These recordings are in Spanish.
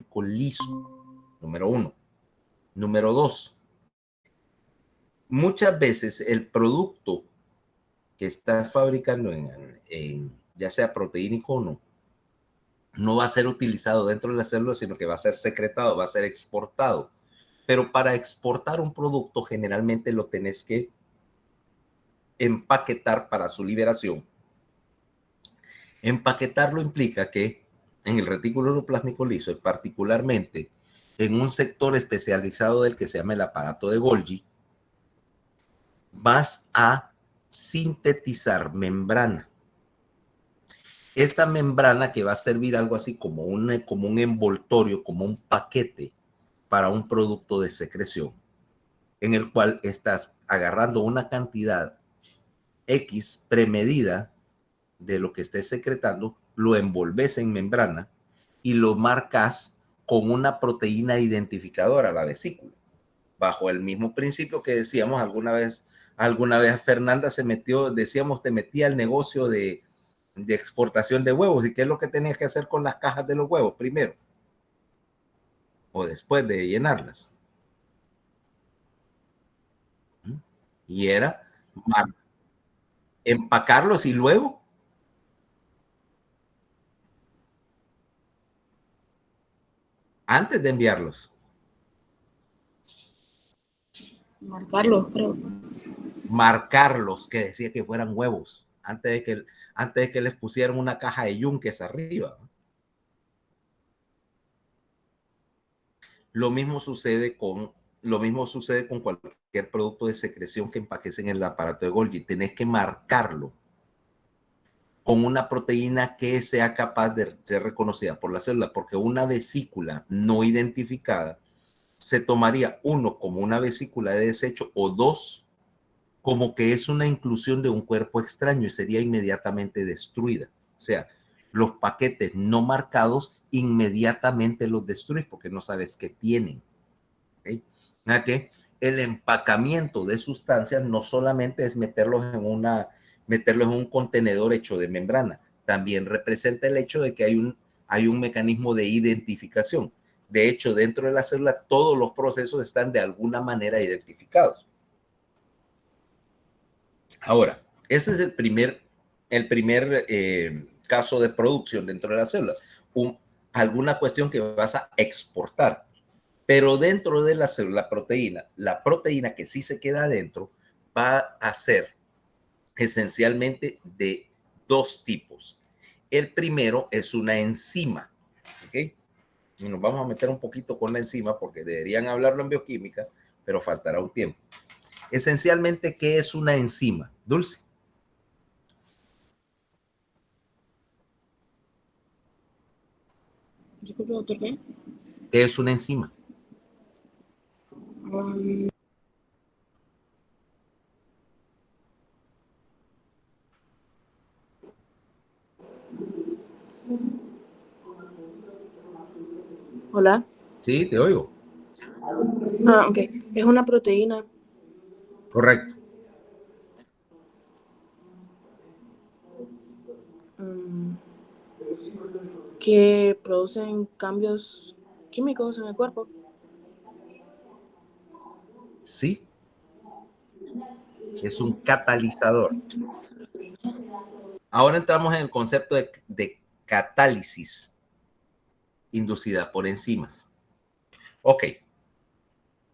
plástico liso, número uno. Número dos, muchas veces el producto que estás fabricando ya sea proteínico o no va a ser utilizado dentro de la célula, sino que va a ser secretado, va a ser exportado. Pero para exportar un producto generalmente lo tenés que empaquetar para su liberación. Empaquetarlo implica que en el retículo uroplásmico liso, particularmente en un sector especializado del que se llama el aparato de Golgi, vas a sintetizar membrana. Esta membrana que va a servir algo así como un envoltorio, como un paquete para un producto de secreción, en el cual estás agarrando una cantidad X premedida de lo que estés secretando, lo envolves en membrana y lo marcas con una proteína identificadora, la vesícula, bajo el mismo principio que decíamos alguna vez Fernanda se metió, decíamos, te metía al negocio de exportación de huevos. ¿Y qué es lo que tenías que hacer con las cajas de los huevos primero? O después de llenarlas. Y era empacarlos y luego antes de enviarlos. Marcarlos, creo. Marcarlos, que decía que fueran huevos, antes de que les pusieran una caja de yunques arriba. Lo mismo sucede con cualquier producto de secreción que empaques en el aparato de Golgi. Tenés que marcarlo con una proteína que sea capaz de ser reconocida por la célula, porque una vesícula no identificada se tomaría, uno, como una vesícula de desecho, o dos, como que es una inclusión de un cuerpo extraño y sería inmediatamente destruida. O sea, los paquetes no marcados inmediatamente los destruyes porque no sabes qué tienen. ¿Okay? ¿A qué? El empacamiento de sustancias no solamente es meterlos en un contenedor hecho de membrana, también representa el hecho de que hay un mecanismo de identificación. De hecho, dentro de la célula todos los procesos están de alguna manera identificados. Ahora, ese es el primer caso de producción dentro de la célula. Alguna cuestión que vas a exportar. Pero dentro de la célula la proteína que sí se queda adentro va a ser esencialmente de dos tipos. El primero es una enzima. ¿Okay? Y nos vamos a meter un poquito con la enzima porque deberían hablarlo en bioquímica, pero faltará un tiempo. Esencialmente, ¿qué es una enzima? Dulce. Disculpe, doctor, ¿qué? ¿Qué es una enzima? Hola. Sí, te oigo. Ok. Es una proteína. Correcto. Que producen cambios químicos en el cuerpo. Sí. Es un catalizador. Ahora entramos en el concepto de catálisis inducida por enzimas. Ok.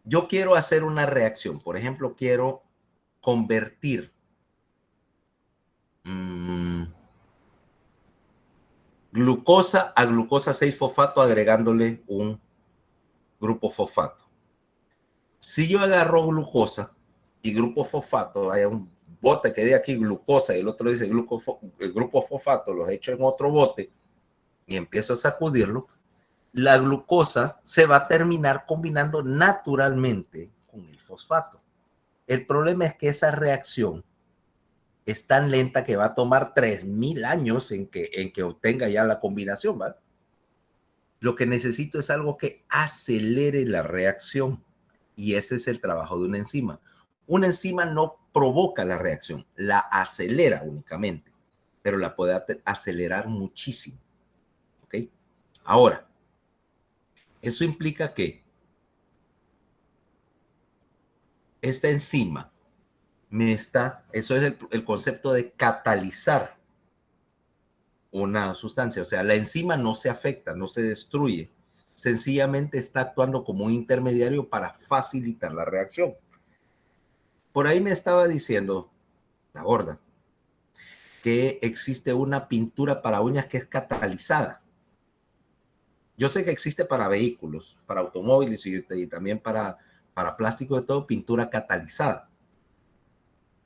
Yo quiero hacer una reacción. Por ejemplo, quiero convertir glucosa a glucosa 6-fosfato agregándole un grupo fosfato. Si yo agarro glucosa y grupo fosfato, hay un bote que dice aquí glucosa y el otro dice el grupo fosfato, los echo en otro bote y empiezo a sacudirlo, la glucosa se va a terminar combinando naturalmente con el fosfato. El problema es que esa reacción es tan lenta que va a tomar 3000 años en que obtenga ya la combinación, ¿vale? Lo que necesito es algo que acelere la reacción y ese es el trabajo de una enzima. Una enzima no provoca la reacción, la acelera únicamente, pero la puede acelerar muchísimo. ¿Ok? Ahora, Eso implica que esta enzima eso es el concepto de catalizar una sustancia. O sea, la enzima no se afecta, no se destruye. Sencillamente está actuando como un intermediario para facilitar la reacción. Por ahí me estaba diciendo la gorda que existe una pintura para uñas que es catalizada. Yo sé que existe para vehículos, para automóviles y también para plástico de todo, pintura catalizada.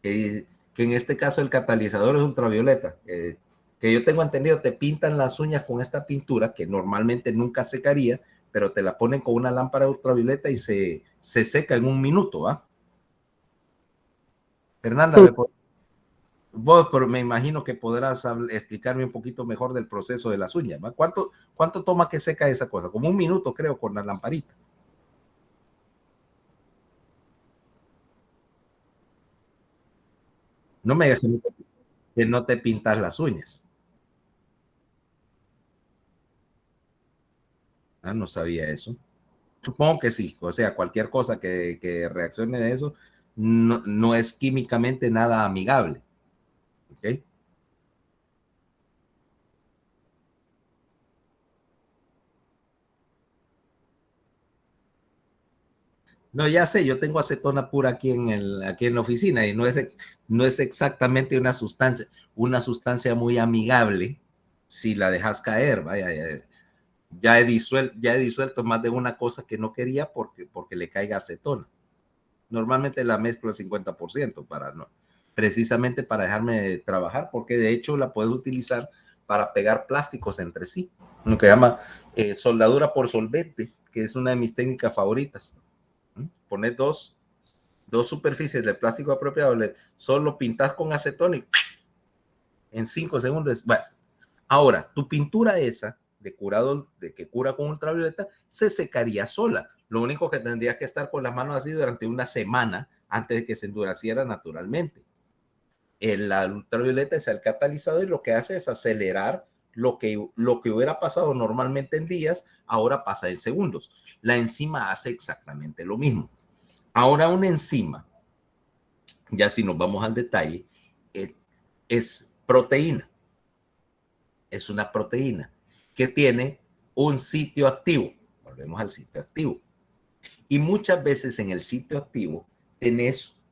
Que en este caso el catalizador es ultravioleta. Que yo tengo entendido, te pintan las uñas con esta pintura que normalmente nunca secaría, pero te la ponen con una lámpara ultravioleta y se seca en un minuto. ¿Va? Fernanda, Sí. vos pero me imagino que podrás explicarme un poquito mejor del proceso de las uñas. ¿Va? ¿Cuánto toma que seca esa cosa? Como un minuto, creo, con la lamparita. No me digas que no te pintas las uñas. Ah, no sabía eso. Supongo que sí. O sea, cualquier cosa que reaccione de eso no es químicamente nada amigable. ¿Okay? No, ya sé, yo tengo acetona pura aquí en la oficina y no es exactamente una sustancia muy amigable si la dejas caer. Vaya, ya he disuelto más de una cosa que no quería porque le caiga acetona. Normalmente la mezclo al 50% precisamente para dejarme trabajar, porque de hecho la puedes utilizar para pegar plásticos entre sí, lo que llama soldadura por solvente, que es una de mis técnicas favoritas. Pones dos superficies de plástico apropiado, solo pintas con acetona y en 5 segundos. Bueno, ahora, tu pintura esa de curado, de que cura con ultravioleta, se secaría sola. Lo único que tendría que estar con las manos así durante una semana antes de que se endureciera naturalmente. La ultravioleta es el catalizador y lo que hace es acelerar lo que hubiera pasado normalmente en días, ahora pasa en segundos. La enzima hace exactamente lo mismo. Ahora una enzima, ya si nos vamos al detalle, es, es proteína. Es una proteína que tiene un sitio activo. Volvemos al sitio activo. Y muchas veces en el sitio activo tenés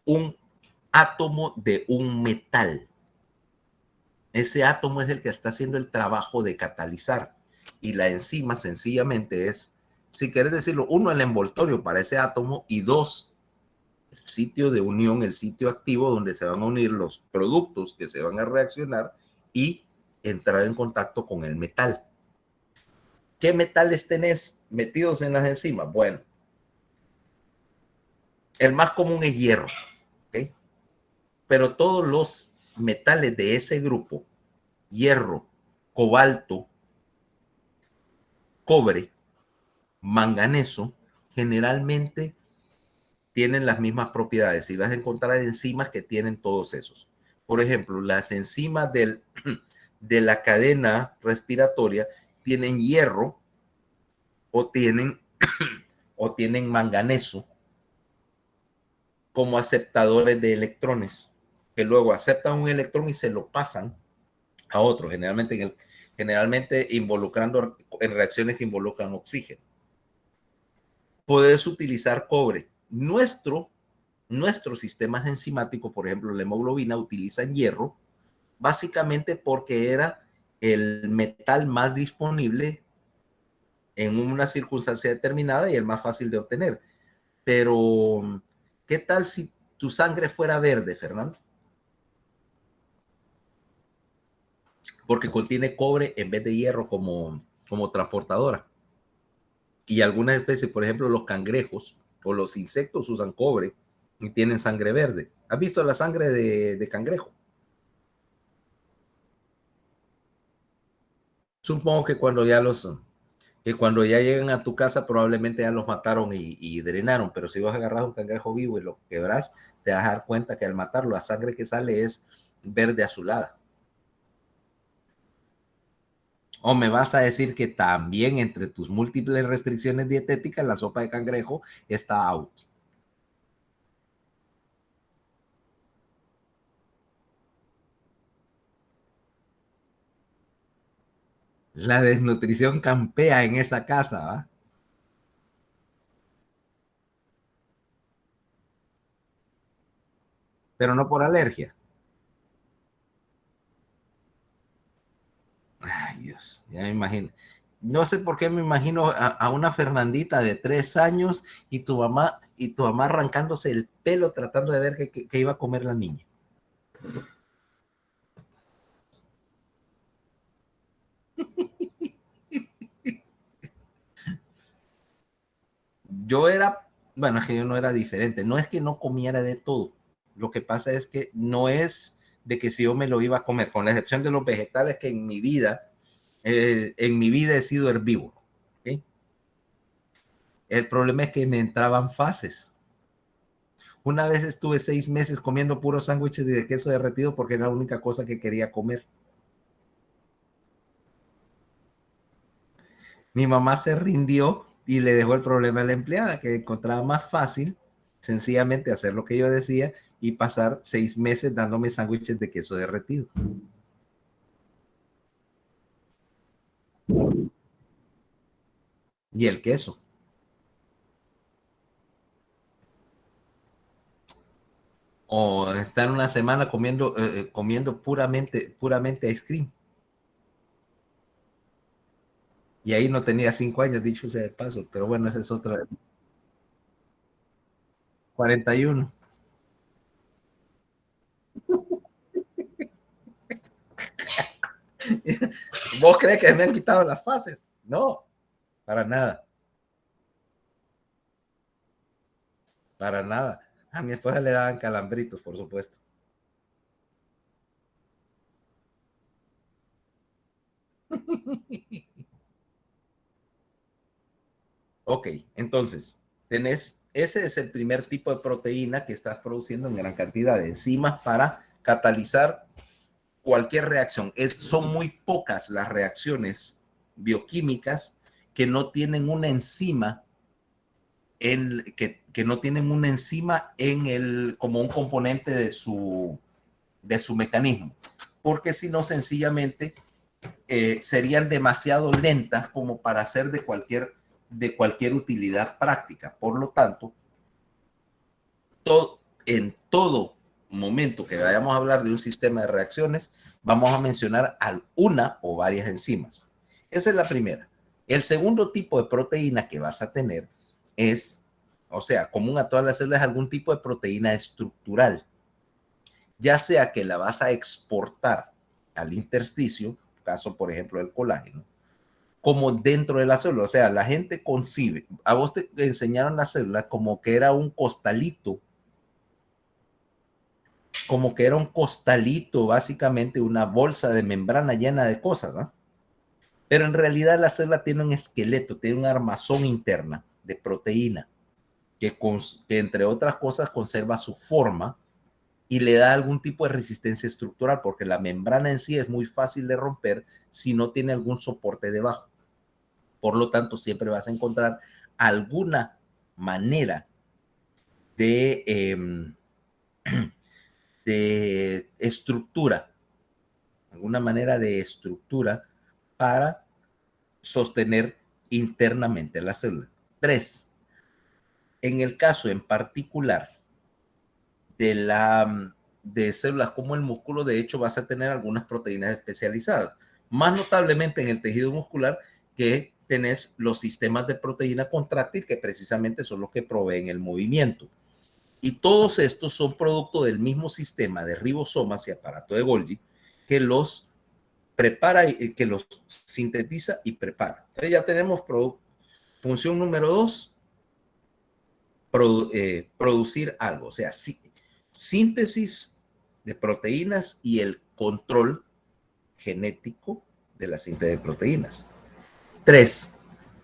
un átomo de un metal. Ese átomo es el que está haciendo el trabajo de catalizar. Y la enzima sencillamente es, si quieres decirlo, uno, el envoltorio para ese átomo y dos, el sitio de unión, el sitio activo donde se van a unir los productos que se van a reaccionar y entrar en contacto con el metal. ¿Qué metales tenés metidos en las enzimas? Bueno, el más común es hierro, ¿okay? Pero todos los metales de ese grupo, hierro, cobalto, cobre, manganeso, generalmente tienen las mismas propiedades y vas a encontrar enzimas que tienen todos esos. Por ejemplo, las enzimas de la cadena respiratoria tienen hierro o tienen manganeso como aceptadores de electrones, que luego aceptan un electrón y se lo pasan a otro, generalmente involucrando en reacciones que involucran oxígeno. Puedes utilizar cobre. Nuestro sistema enzimático, por ejemplo, la hemoglobina, utiliza hierro, básicamente porque era el metal más disponible en una circunstancia determinada y el más fácil de obtener. Pero, ¿qué tal si tu sangre fuera verde, Fernando? Porque contiene cobre en vez de hierro como transportadora. Y algunas especies, por ejemplo, los cangrejos o los insectos usan cobre y tienen sangre verde. ¿Has visto la sangre de cangrejo? Supongo que cuando ya llegan a tu casa probablemente ya los mataron y drenaron, pero si vos agarras un cangrejo vivo y lo quebrás, te vas a dar cuenta que al matarlo la sangre que sale es verde azulada. O me vas a decir que también entre tus múltiples restricciones dietéticas la sopa de cangrejo está out. La desnutrición campea en esa casa, ¿va? Pero no por alergia. Ay, Dios, ya me imagino. No sé por qué me imagino a una Fernandita de 3 años y tu mamá arrancándose el pelo tratando de ver qué iba a comer la niña. Yo era, bueno, es que yo no era diferente. No es que no comiera de todo. Lo que pasa es que no es de que si yo me lo iba a comer, con la excepción de los vegetales que en mi vida he sido herbívoro. ¿Okay? El problema es que me entraban fases. Una vez estuve 6 meses comiendo puros sándwiches de queso derretido porque era la única cosa que quería comer. Mi mamá se rindió y le dejó el problema a la empleada, que encontraba más fácil sencillamente hacer lo que yo decía y pasar 6 meses dándome sándwiches de queso derretido. Y el queso. O estar una semana comiendo puramente ice cream. Y ahí no tenía 5 años, dicho sea de paso, pero bueno, esa es otra. 41. ¿Vos crees que me han quitado las fases? No, para nada, para nada. A mi esposa le daban calambritos, por supuesto. Ok, entonces, ese es el primer tipo de proteína que estás produciendo en gran cantidad de enzimas para catalizar cualquier reacción. Son muy pocas las reacciones bioquímicas que no tienen una enzima que no tienen una enzima como un componente de su mecanismo, porque si no, sencillamente serían demasiado lentas como para ser de cualquier utilidad práctica. Por lo tanto, en todo momento que vayamos a hablar de un sistema de reacciones, vamos a mencionar una o varias enzimas. Esa es la primera. El segundo tipo de proteína que vas a tener es, o sea, común a todas las células, algún tipo de proteína estructural, ya sea que la vas a exportar al intersticio, caso por ejemplo del colágeno, como dentro de la célula. O sea, la gente concibe, a vos te enseñaron la célula como que era un costalito, básicamente una bolsa de membrana llena de cosas, ¿no? Pero en realidad la célula tiene un esqueleto, tiene un armazón interna de proteína que entre otras cosas conserva su forma y le da algún tipo de resistencia estructural, porque la membrana en sí es muy fácil de romper si no tiene algún soporte debajo. Por lo tanto, siempre vas a encontrar alguna manera de, de estructura, alguna manera de estructura para sostener internamente la célula. 3. En el caso en particular de células como el músculo, de hecho vas a tener algunas proteínas especializadas, más notablemente en el tejido muscular, que tenés los sistemas de proteína contráctil, que precisamente son los que proveen el movimiento. Y todos estos son producto del mismo sistema de ribosomas y aparato de Golgi que los prepara y que los sintetiza y prepara. Entonces ya tenemos función número 2, producir algo, o sea, síntesis de proteínas y el control genético de la síntesis de proteínas. 3.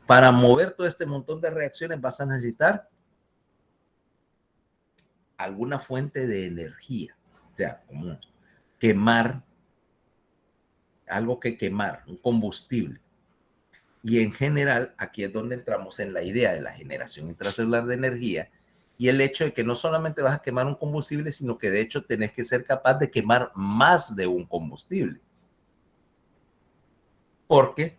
Para mover todo este montón de reacciones vas a necesitar alguna fuente de energía, o sea, como quemar algo que quemar, un combustible. Y en general, aquí es donde entramos en la idea de la generación intracelular de energía y el hecho de que no solamente vas a quemar un combustible, sino que de hecho tenés que ser capaz de quemar más de un combustible. Porque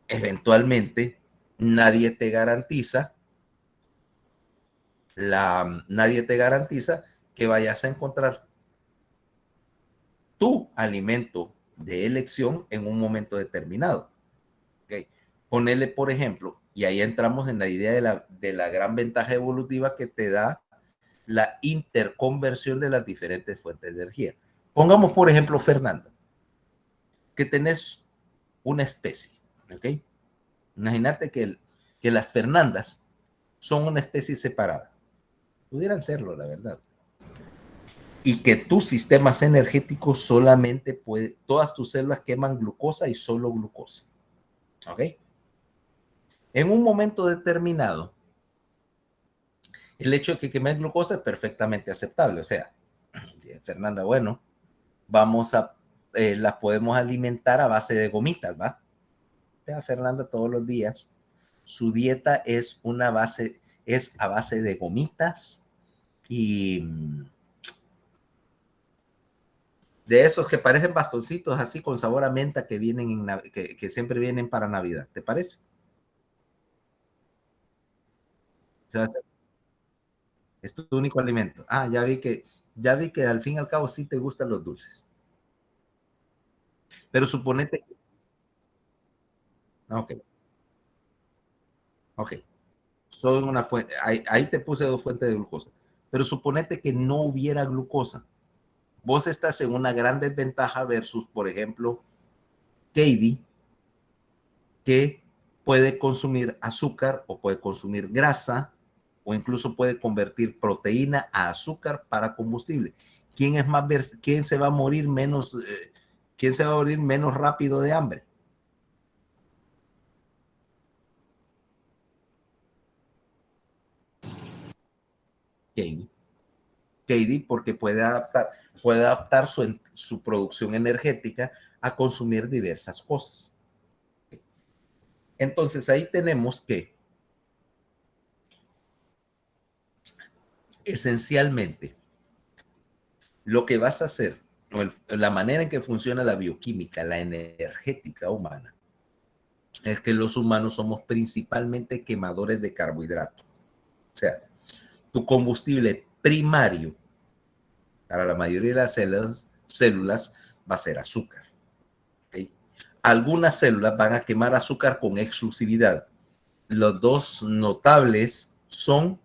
eventualmente nadie te garantiza nadie te garantiza que vayas a encontrar tu alimento de elección en un momento determinado. ¿Okay? Ponerle, por ejemplo, y ahí entramos en la idea de la gran ventaja evolutiva que te da la interconversión de las diferentes fuentes de energía. Pongamos, por ejemplo, Fernanda, que tenés una especie, ¿ok? Imagínate que las Fernandas son una especie separada. Pudieran serlo, la verdad. Y que tus sistemas energéticos solamente todas tus células queman glucosa y solo glucosa. ¿Ok? En un momento determinado, el hecho de que quemes glucosa es perfectamente aceptable. O sea, Fernanda, bueno, las podemos alimentar a base de gomitas, ¿va? O sea, Fernanda todos los días, su dieta es a base de gomitas y de esos que parecen bastoncitos así con sabor a menta que vienen que siempre vienen para Navidad. ¿Te parece? O sea, es tu único alimento. Ah, ya vi que al fin y al cabo sí te gustan los dulces. Pero suponete, ok, ok, son una fuente, ahí te puse dos fuentes de glucosa. Pero suponete que no hubiera glucosa. Vos estás en una gran desventaja versus, por ejemplo, Katie, que puede consumir azúcar o puede consumir grasa o incluso puede convertir proteína a azúcar para combustible. ¿Quién se va a morir quién se va a morir menos rápido de hambre? Katie. Katie porque puede adaptar su producción energética a consumir diversas cosas. Entonces ahí tenemos que esencialmente lo que vas a hacer, o la manera en que funciona la bioquímica, la energética humana, es que los humanos somos principalmente quemadores de carbohidratos. O sea, tu combustible primario para la mayoría de las células va a ser azúcar. ¿Okay? Algunas células van a quemar azúcar con exclusividad. Los dos notables son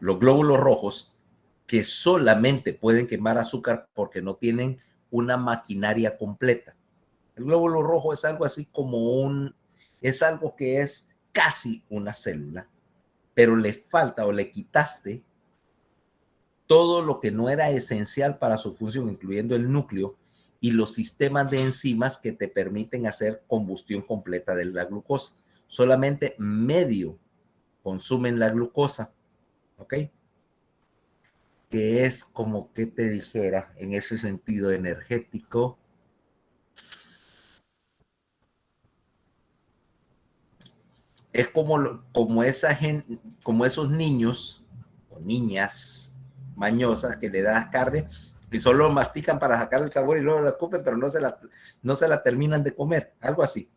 los glóbulos rojos, que solamente pueden quemar azúcar porque no tienen una maquinaria completa. El glóbulo rojo es algo así es algo que es casi una célula, pero le falta o le quitaste todo lo que no era esencial para su función, incluyendo el núcleo y los sistemas de enzimas que te permiten hacer combustión completa de la glucosa. Solamente medio consumen la glucosa, ¿ok? Que es como que te dijera en ese sentido energético, es como esos niños o niñas mañosas que le das carne y solo mastican para sacar el sabor y luego la escupen, pero no se la terminan de comer, algo así.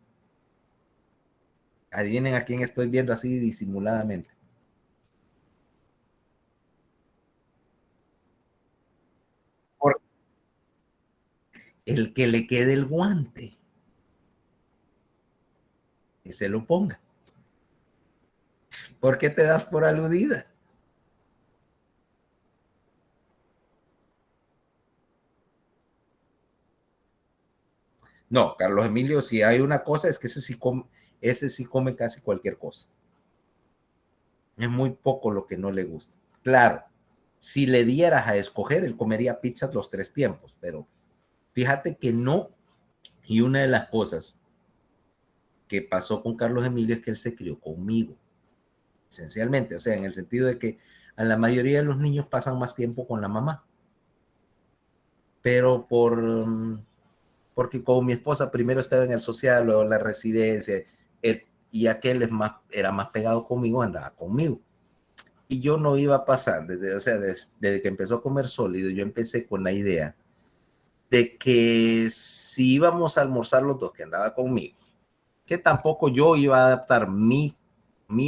Adivinen a quién estoy viendo así disimuladamente. Por el que le quede el guante, que se lo ponga. ¿Por qué te das por aludida? No, Carlos Emilio, si hay una cosa es que ese sí come casi cualquier cosa. Es muy poco lo que no le gusta. Claro, si le dieras a escoger, él comería pizzas los 3 tiempos, pero fíjate que no. Y una de las cosas que pasó con Carlos Emilio es que él se crió conmigo, esencialmente, o sea, en el sentido de que a la mayoría de los niños pasan más tiempo con la mamá. pero porque como mi esposa primero estaba en el social, luego en la residencia, y aquel era más pegado conmigo, andaba conmigo. Y yo no iba a pasar, desde que empezó a comer sólido, yo empecé con la idea de que si íbamos a almorzar los dos, que andaba conmigo, que tampoco yo iba a adaptar mi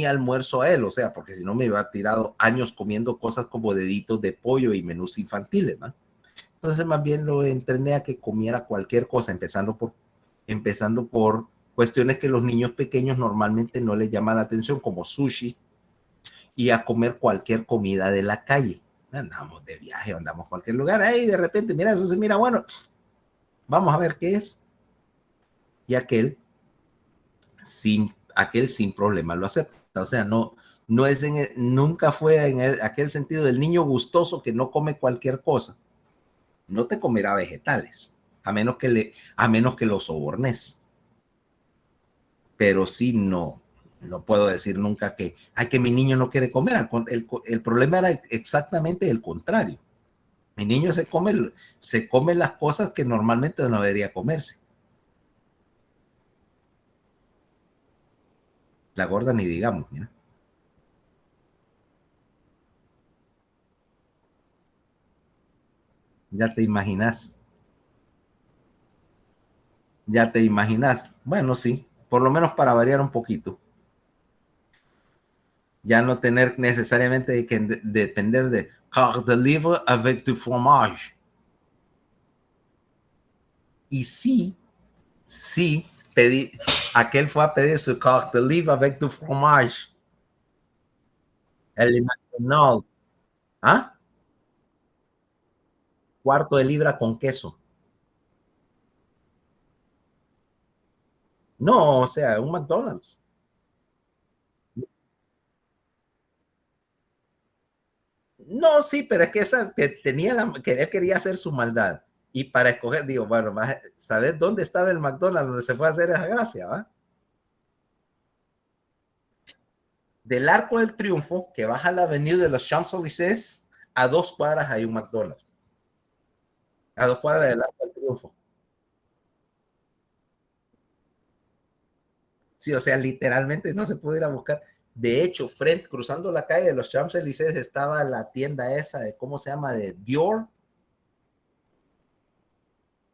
almuerzo a él, o sea, porque si no me iba a haber tirado años comiendo cosas como deditos de pollo y menús infantiles, ¿no? Entonces más bien lo entrené a que comiera cualquier cosa, empezando por cuestiones que los niños pequeños normalmente no les llama la atención, como sushi, y a comer cualquier comida de la calle. Andamos de viaje, andamos a cualquier lugar, ahí de repente, mira, eso se mira, bueno, vamos a ver qué es. Y aquel sin problema lo acepta. O sea, no es nunca fue en aquel sentido del niño gustoso que no come cualquier cosa. No te comerá vegetales, a menos que lo sobornes. Pero sí, no puedo decir nunca que mi niño no quiere comer. El problema era exactamente el contrario. Mi niño se come las cosas que normalmente no debería comerse. La gorda ni digamos, mira. Ya te imaginas, ya te imaginas. Bueno, sí, por lo menos para variar un poquito. Ya no tener necesariamente que depender de carte de livre avec du fromage. Y sí, aquel fue a pedir su carte de livre avec du fromage. El McDonald's. ¿Ah? Cuarto de libra con queso. No, o sea, un McDonald's. No, sí, pero es que esa que que él quería hacer su maldad. Y para escoger, digo, bueno, ¿sabes dónde estaba el McDonald's donde se fue a hacer esa gracia? ¿Va? Del Arco del Triunfo, que baja la avenida de los Champs-Élysées, a 2 cuadras hay un McDonald's. A 2 cuadras del Arco del Triunfo. Sí, o sea, literalmente no se puede ir a buscar. De hecho, cruzando la calle de los Champs-Élysées estaba la tienda esa de, ¿cómo se llama? De Dior,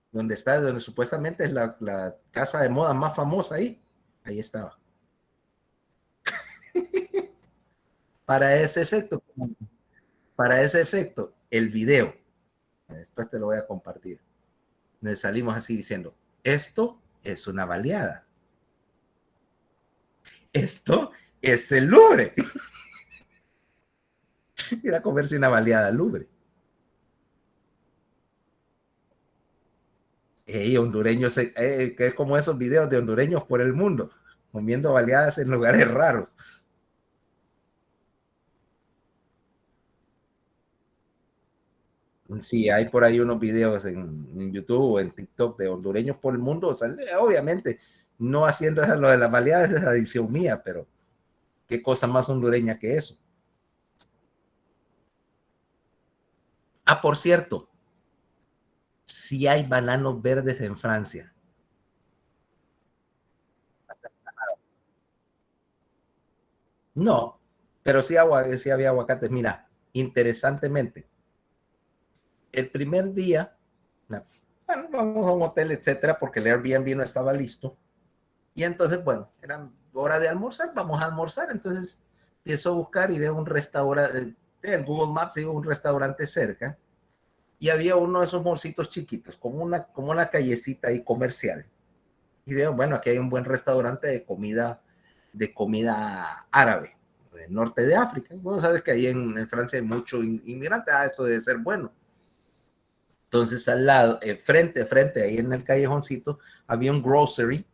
donde supuestamente es la casa de moda más famosa ahí. Ahí estaba. Para ese efecto, el video, después te lo voy a compartir. Nos salimos así diciendo, esto es una baleada. Esto es el Louvre. Ir a comerse una baleada al Louvre. Hondureños, que es como esos videos de hondureños por el mundo, comiendo baleadas en lugares raros. Sí, hay por ahí unos videos en YouTube o en TikTok de hondureños por el mundo, o sea, obviamente no haciendo eso, lo de las baleadas es adición mía, pero qué cosa más hondureña que eso. Ah, por cierto, sí hay bananos verdes en Francia. No, pero sí había aguacates. Mira, interesantemente, el primer día, bueno, vamos a un hotel, etcétera, porque el Airbnb no estaba listo. Y entonces, bueno, era hora de almorzar, vamos a almorzar. Entonces empiezo a buscar y veo un restaurante, en Google Maps digo un restaurante cerca, y había uno de esos bolsitos chiquitos, como una callecita ahí comercial. Y veo, bueno, aquí hay un buen restaurante de comida árabe, del norte de África. Bueno, sabes que ahí en Francia hay mucho inmigrante, esto debe ser bueno. Entonces al lado, frente, ahí en el callejoncito, había un grocery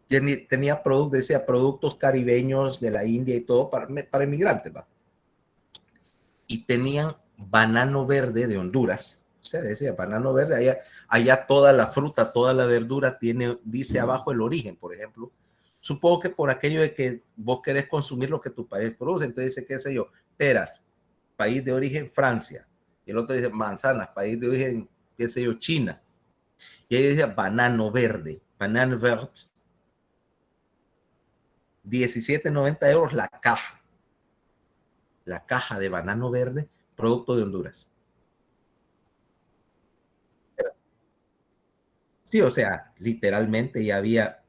que tenía decía productos caribeños de la India y todo para inmigrantes, ¿va? Y tenían banano verde de Honduras. O sea, decía banano verde, allá toda la fruta, toda la verdura dice abajo el origen, por ejemplo. Supongo que por aquello de que vos querés consumir lo que tu país produce, entonces dice, qué sé yo, peras, país de origen Francia, Y el otro dice manzanas, país de origen, qué sé yo, China. Y ahí dice banano verde, banano verde. 17.90 € la caja. La caja de banano verde, producto de Honduras. Sí, o sea, literalmente ya había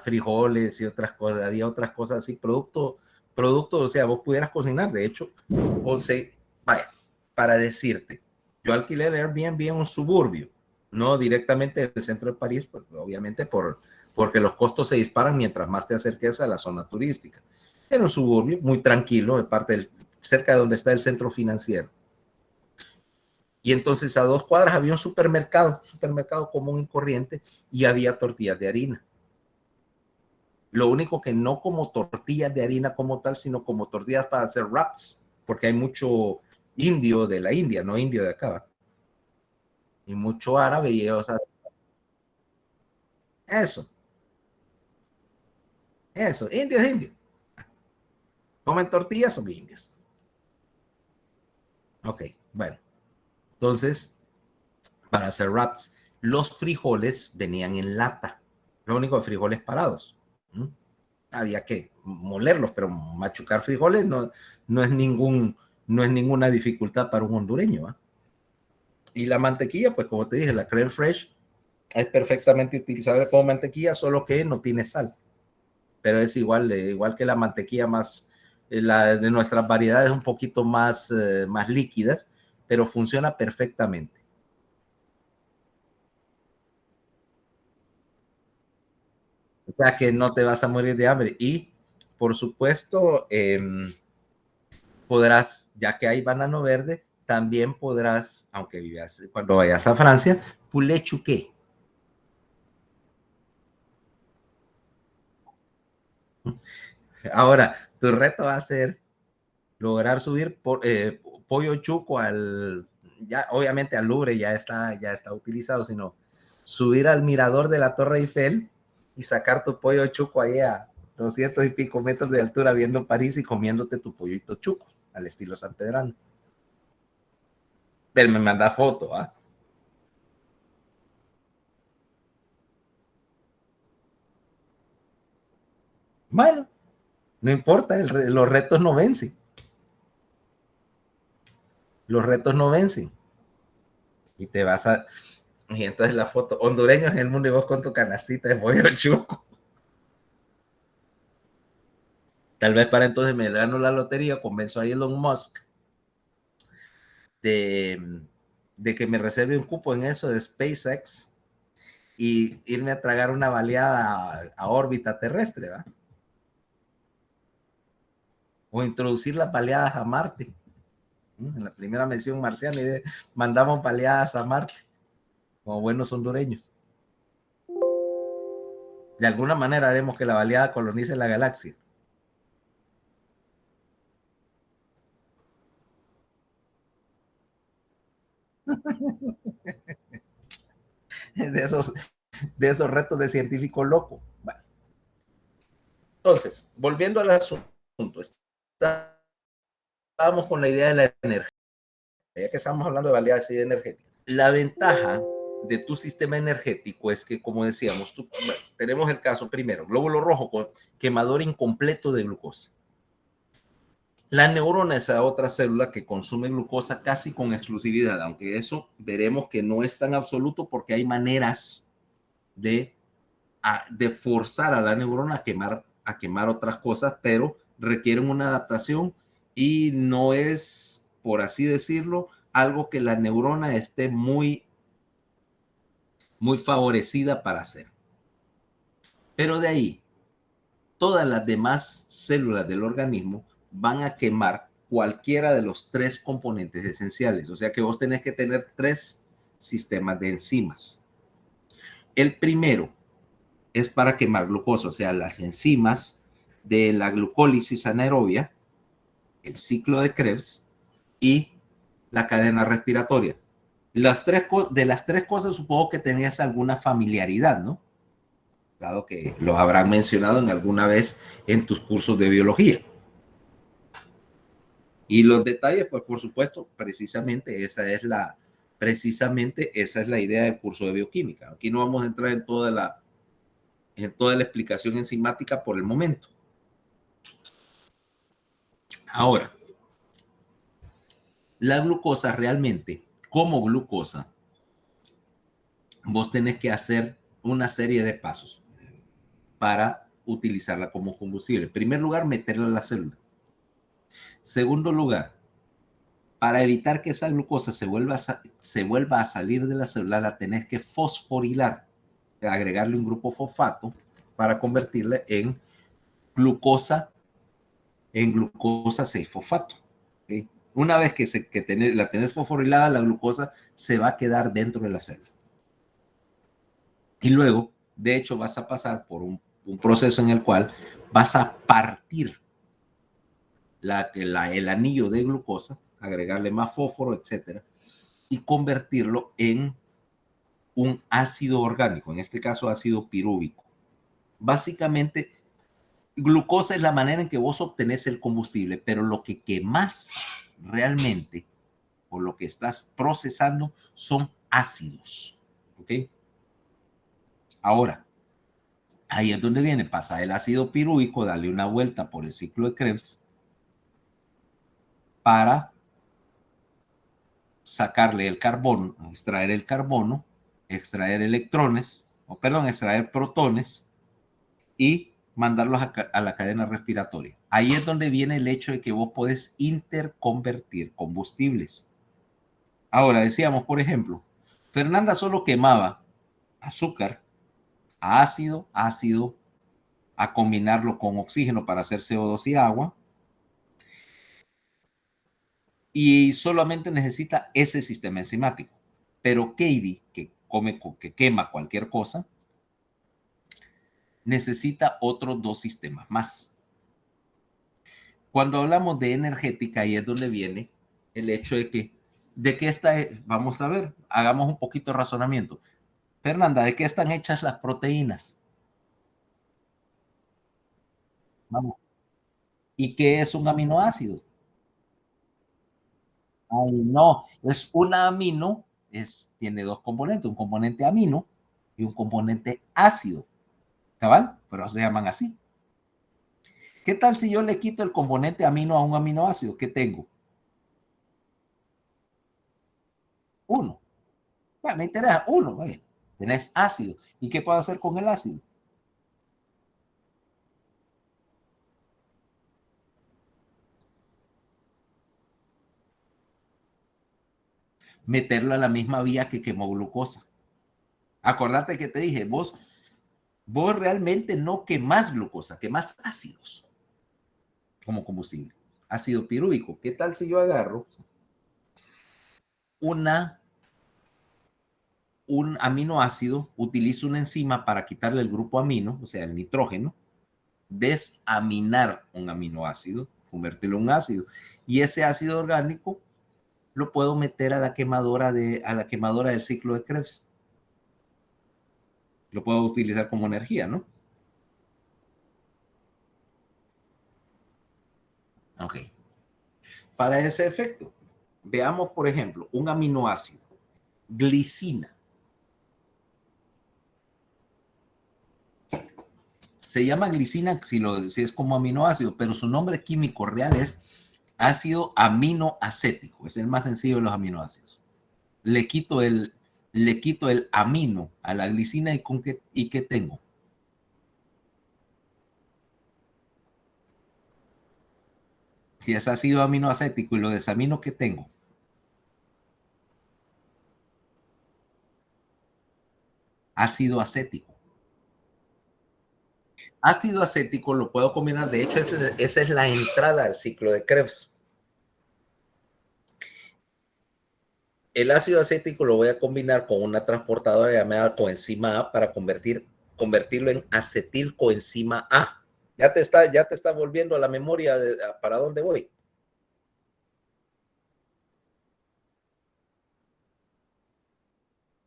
frijoles y otras cosas, había otras cosas así, producto, o sea, vos pudieras cocinar, de hecho, o sea, vaya, para decirte, yo alquilé el Airbnb en un suburbio, no directamente del centro de París, pues, obviamente porque los costos se disparan mientras más te acerques a la zona turística. Era un suburbio muy tranquilo, cerca de donde está el centro financiero. Y entonces a 2 cuadras había un supermercado común y corriente, y había tortillas de harina. Lo único que no como tortillas de harina como tal, sino como tortillas para hacer wraps, porque hay mucho indio de la India, no indio de acá, y mucho árabe, y o sea, eso, indio es indio. Comen tortillas, son indios. Ok, bueno, entonces, para hacer wraps, los frijoles venían en lata, lo único de frijoles parados. ¿Mm? Había que molerlos, pero machucar frijoles no es ninguna dificultad para un hondureño. ¿eh? Y la mantequilla, pues como te dije, la crème fresh es perfectamente utilizable como mantequilla, solo que no tiene sal. Pero es igual que la mantequilla más, la de nuestras variedades un poquito más líquidas, pero funciona perfectamente. O sea que no te vas a morir de hambre. Y, por supuesto, podrás, ya que hay banano verde, también podrás, aunque vivas, cuando vayas a Francia, poulet chuqué. Ahora, tu reto va a ser lograr subir pollo chuco ya obviamente al Louvre ya está utilizado, sino subir al mirador de la Torre Eiffel y sacar tu pollo chuco ahí a 200 y pico metros de altura viendo París y comiéndote tu pollito chuco al estilo San Pedrano. Pero me manda foto, ¿ah? Bueno, no importa, los retos no vencen. Los retos no vencen. Y te vas a... Y entonces la foto, hondureños en el mundo y vos con tu canastita de pollo chuco. Tal vez para entonces me gano la lotería, convenzo a Elon Musk de, de que me reserve un cupo en eso de SpaceX y irme a tragar una baleada a órbita terrestre, ¿va? O introducir las baleadas a Marte. En la primera mención marciana mandamos baleadas a Marte, como buenos hondureños. De alguna manera haremos que la baleada colonice la galaxia. De esos, de esos retos de científico loco. Bueno, entonces, volviendo al asunto, estábamos con la idea de la energía, ya que estamos hablando de baleadas y de energética. La ventaja de tu sistema energético es que, como decíamos, tenemos el caso primero, glóbulo rojo con quemador incompleto de glucosa. La neurona es otra célula que consume glucosa casi con exclusividad, aunque eso veremos que no es tan absoluto porque hay maneras de forzar a la neurona a quemar otras cosas, pero requieren una adaptación y no es, por así decirlo, algo que la neurona esté muy favorecida para hacer. Pero de ahí, todas las demás células del organismo van a quemar cualquiera de los 3 componentes esenciales. O sea que vos tenés que tener 3 sistemas de enzimas. El primero es para quemar glucosa, o sea, las enzimas de la glucólisis anaerobia, el ciclo de Krebs y la cadena respiratoria. De las 3 cosas supongo que tenías alguna familiaridad, ¿no? Dado que lo habrán mencionado en alguna vez en tus cursos de biología. Y los detalles, pues por supuesto, precisamente esa es la idea del curso de bioquímica. Aquí no vamos a entrar en toda la explicación enzimática por el momento. Ahora, la glucosa realmente, como glucosa, vos tenés que hacer una serie de pasos para utilizarla como combustible. En primer lugar, meterla a la célula. Segundo lugar, para evitar que esa glucosa se vuelva a salir de la célula, la tenés que fosforilar, agregarle un grupo fosfato para convertirla en glucosa 6-fosfato. ¿Okay? Una vez que la tenés fosforilada, la glucosa se va a quedar dentro de la célula. Y luego, de hecho, vas a pasar por un proceso en el cual vas a partir el anillo de glucosa, agregarle más fósforo, etcétera, y convertirlo en un ácido orgánico, en este caso ácido pirúvico. Básicamente, glucosa es la manera en que vos obtenés el combustible, pero lo que quemás realmente o lo que estás procesando son ácidos. ¿Ok? Ahora, ahí es donde viene, pasa el ácido pirúvico, darle una vuelta por el ciclo de Krebs para sacarle el carbono, extraer el carbono, extraer electrones, o perdón, extraer protones y mandarlos a la cadena respiratoria. Ahí es donde viene el hecho de que vos podés interconvertir combustibles. Ahora, decíamos, por ejemplo, Fernanda solo quemaba azúcar a ácido, a combinarlo con oxígeno para hacer CO2 y agua, y solamente necesita ese sistema enzimático. Pero Katie, que quema cualquier cosa, necesita otros 2 sistemas más. Cuando hablamos de energética, ahí es donde viene el hecho de que vamos a ver, hagamos un poquito de razonamiento. Fernanda, ¿de qué están hechas las proteínas? Vamos. ¿Y qué es un aminoácido? Ay, no, es un amino, tiene 2 componentes, un componente amino y un componente ácido, ¿cabal? Pero se llaman así. ¿Qué tal si yo le quito el componente amino a un aminoácido? ¿Qué tengo? Uno. Bueno, me interesa uno. Vaya. Tenés ácido. ¿Y qué puedo hacer con el ácido? Meterlo a la misma vía que quemó glucosa. Acordate que te dije, vos realmente no quemás glucosa, quemás ácidos como combustible. Ácido pirúvico. ¿Qué tal si yo agarro un aminoácido, utilizo una enzima para quitarle el grupo amino, o sea, el nitrógeno, desaminar un aminoácido, convertirlo en un ácido, y ese ácido orgánico lo puedo meter a la quemadora del ciclo de Krebs. Lo puedo utilizar como energía, ¿no? Ok. Para ese efecto, veamos, por ejemplo, un aminoácido, glicina. Se llama glicina si es como aminoácido, pero su nombre químico real es ácido aminoacético. Es el más sencillo de los aminoácidos. Le quito el amino a la glicina y ¿qué tengo? Si es ácido aminoacético y lo desamino, ¿qué tengo? Ácido acético. Ácido acético lo puedo combinar, de hecho esa es la entrada al ciclo de Krebs. El ácido acético lo voy a combinar con una transportadora llamada coenzima A para convertirlo en acetilcoenzima A. Ya te está volviendo a la memoria para dónde voy.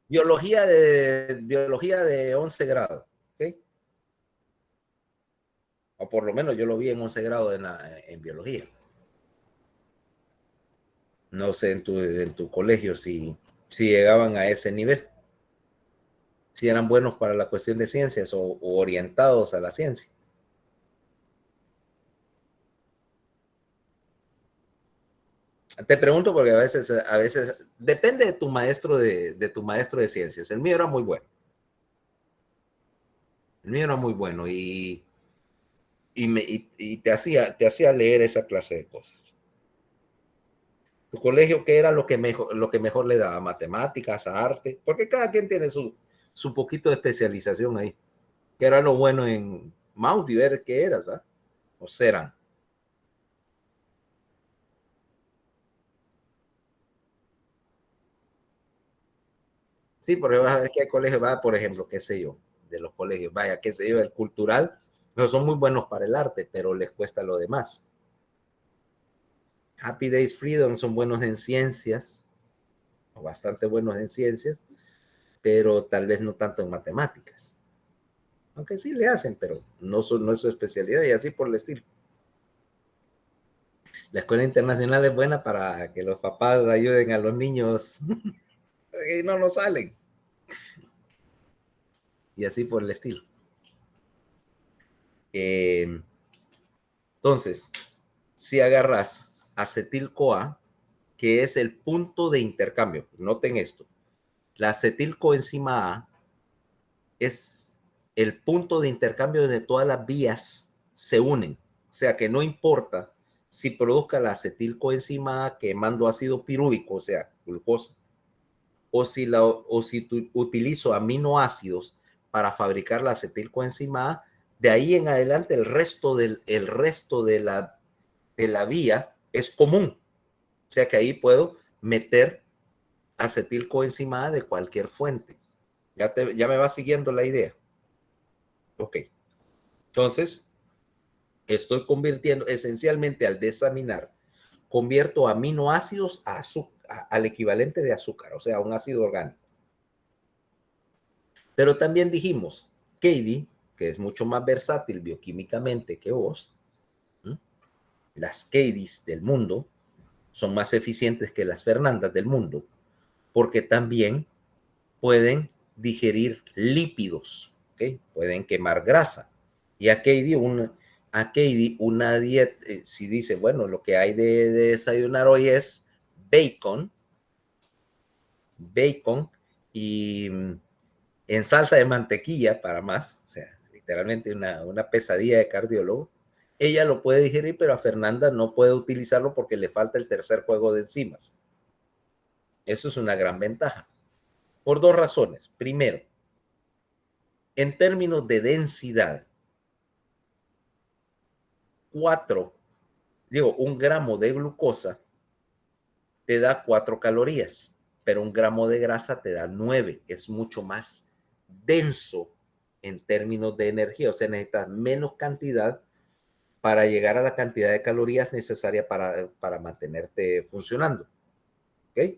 Biología de 11 grados. ¿Okay? O por lo menos yo lo vi en 11 grados en biología. No sé en tu colegio si llegaban a ese nivel, si eran buenos para la cuestión de ciencias o orientados a la ciencia. Te pregunto porque a veces depende de tu maestro de ciencias. El mío era muy bueno. El mío era muy bueno y te hacía leer esa clase de cosas. Tu colegio, ¿qué era lo que mejor le daba? Matemáticas, arte, porque cada quien tiene su poquito de especialización ahí. ¿Qué era lo bueno en Mount y ver qué eras, ¿verdad? O serán. Sí, porque es que hay colegios, va, por ejemplo, qué sé yo, de los colegios, vaya, qué sé yo, el cultural, no son muy buenos para el arte, pero les cuesta lo demás. Happy Days Freedom son buenos en ciencias, o bastante buenos en ciencias, pero tal vez no tanto en matemáticas. Aunque sí le hacen, pero no es su especialidad y así por el estilo. La escuela internacional es buena para que los papás ayuden a los niños y no nos salen. Y así por el estilo. Eh, entonces, si agarras acetil-CoA, que es el punto de intercambio, noten esto, la acetilcoenzima A es el punto de intercambio donde todas las vías se unen. O sea que no importa si produzca la acetilcoenzima A quemando ácido pirúvico, o sea, glucosa, o si utilizo aminoácidos para fabricar la acetilcoenzima A, de ahí en adelante el resto de la vía es común. O sea que ahí puedo meter acetilcoenzima A de cualquier fuente. Ya me va siguiendo la idea. Ok. Entonces, estoy convirtiendo esencialmente al desaminar, convierto aminoácidos a al equivalente de azúcar, o sea, un ácido orgánico. Pero también dijimos, Katie, que es mucho más versátil bioquímicamente que vos, ¿m? Las Kadies del mundo son más eficientes que las Fernandas del mundo, porque también pueden digerir lípidos, ¿okay? Pueden quemar grasa. Y a Katie una dieta, si dice, bueno, lo que hay de desayunar hoy es bacon, bacon y en salsa de mantequilla para más, o sea, literalmente una pesadilla de cardiólogo. Ella lo puede digerir, pero a Fernanda no puede utilizarlo porque le falta el tercer juego de enzimas. Eso es una gran ventaja. Por dos razones. Primero, en términos de densidad, 4, digo, 1 gramo de glucosa te da 4 calorías, pero 1 gramo de grasa te da 9. Es mucho más denso en términos de energía, o sea, necesitas menos cantidad para llegar a la cantidad de calorías necesaria para mantenerte funcionando. ¿Ok?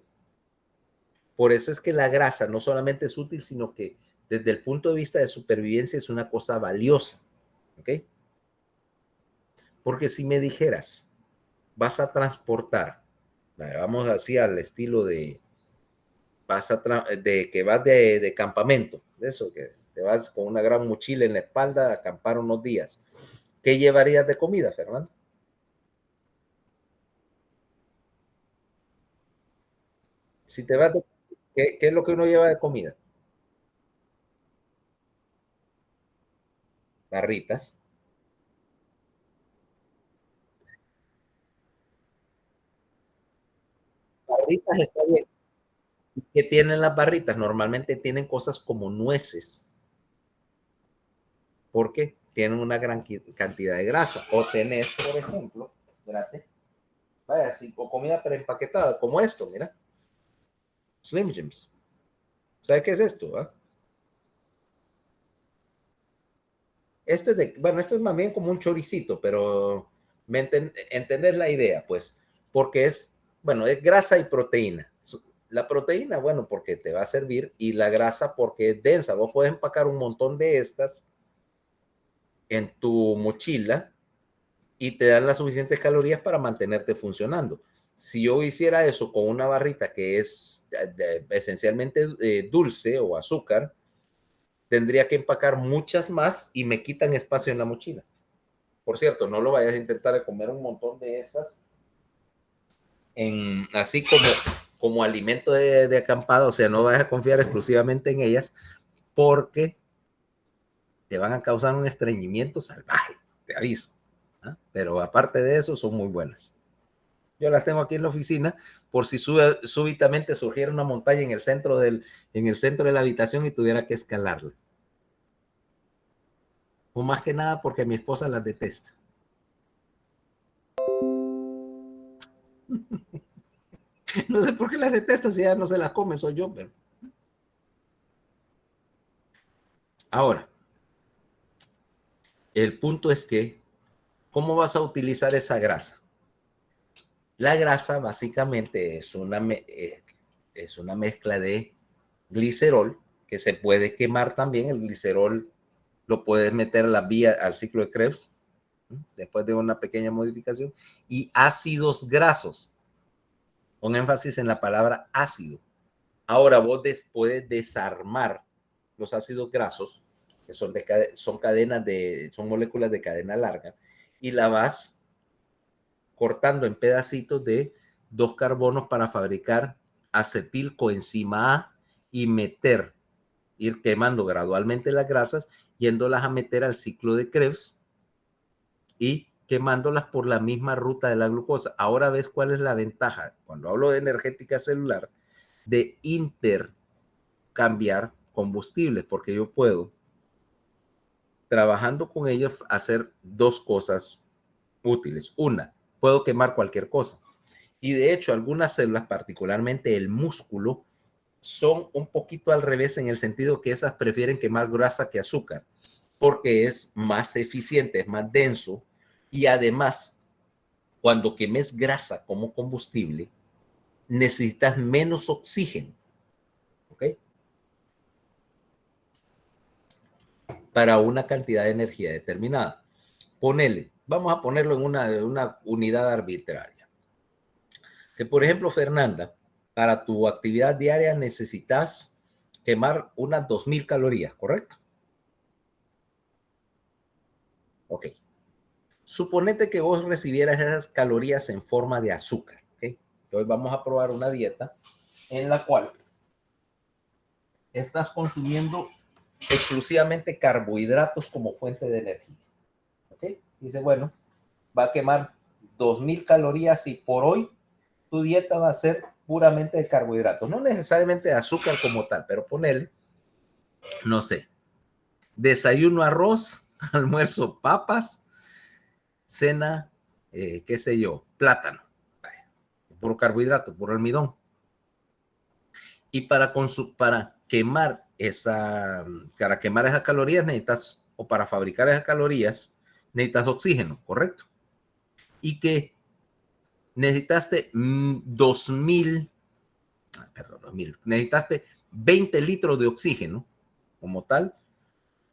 Por eso es que la grasa no solamente es útil, sino que desde el punto de vista de supervivencia es una cosa valiosa. ¿Ok? Porque si me dijeras, vas a transportar, vamos así al estilo de, de que vas de campamento, de eso, que te vas con una gran mochila en la espalda a acampar unos días. ¿Qué llevarías de comida, Fernando? Si te vas de, ¿qué es lo que uno lleva de comida? Barritas. Barritas está bien. ¿Qué tienen las barritas? Normalmente tienen cosas como nueces, porque tienen una gran cantidad de grasa. O tenés, por ejemplo, espérate, vaya, así, o comida preempaquetada, como esto, mira, Slim Jims. ¿Sabes qué es esto? Ah? Esto es bueno, esto es más bien como un choricito, pero entendés la idea, pues, porque bueno, es grasa y proteína. La proteína, bueno, porque te va a servir, y la grasa porque es densa. Vos puedes empacar un montón de estas en tu mochila y te dan las suficientes calorías para mantenerte funcionando. Si yo hiciera eso con una barrita que es esencialmente dulce o azúcar, tendría que empacar muchas más y me quitan espacio en la mochila. Por cierto, no lo vayas a intentar comer un montón de estas así como alimento de acampada, o sea, no vayas a confiar exclusivamente en ellas porque te van a causar un estreñimiento salvaje, te aviso. ¿Ah? Pero aparte de eso, son muy buenas. Yo las tengo aquí en la oficina por si súbitamente surgiera una montaña en el centro de la habitación y tuviera que escalarla. O más que nada porque mi esposa las detesta. No sé por qué las detesta si ella no se las come, soy yo, pero... Ahora, el punto es que, ¿cómo vas a utilizar esa grasa? La grasa básicamente es una mezcla de glicerol que se puede quemar también. El glicerol lo puedes meter a la vía al ciclo de Krebs después de una pequeña modificación, y ácidos grasos, con énfasis en la palabra ácido. Ahora vos puedes desarmar los ácidos grasos, que son son moléculas de cadena larga, y la vas cortando en pedacitos de 2 carbonos para fabricar acetilcoenzima A y ir quemando gradualmente las grasas, yéndolas a meter al ciclo de Krebs y quemándolas por la misma ruta de la glucosa. Ahora ves cuál es la ventaja, cuando hablo de energética celular, de intercambiar combustibles, porque yo puedo, trabajando con ellos, hacer 2 cosas útiles. Una, puedo quemar cualquier cosa. Y de hecho, algunas células, particularmente el músculo, son un poquito al revés en el sentido que esas prefieren quemar grasa que azúcar, porque es más eficiente, es más denso, y además, cuando quemes grasa como combustible, necesitas menos oxígeno, ¿ok? Para una cantidad de energía determinada. Vamos a ponerlo en una unidad arbitraria. Que por ejemplo, Fernanda, para tu actividad diaria necesitas quemar unas 2000 calorías, ¿correcto? Ok. Suponete que vos recibieras esas calorías en forma de azúcar, ¿ok? Hoy vamos a probar una dieta en la cual estás consumiendo exclusivamente carbohidratos como fuente de energía, ¿ok? Dice, bueno, va a quemar 2000 calorías y por hoy tu dieta va a ser puramente de carbohidratos, no necesariamente de azúcar como tal, pero ponele, no sé, desayuno arroz, almuerzo papas, cena, qué sé yo, plátano, puro carbohidrato, puro almidón. Y para quemar para quemar esas calorías necesitas, o para fabricar esas calorías, necesitas oxígeno, ¿correcto? Y que necesitaste 2000, necesitaste 20 litros de oxígeno como tal,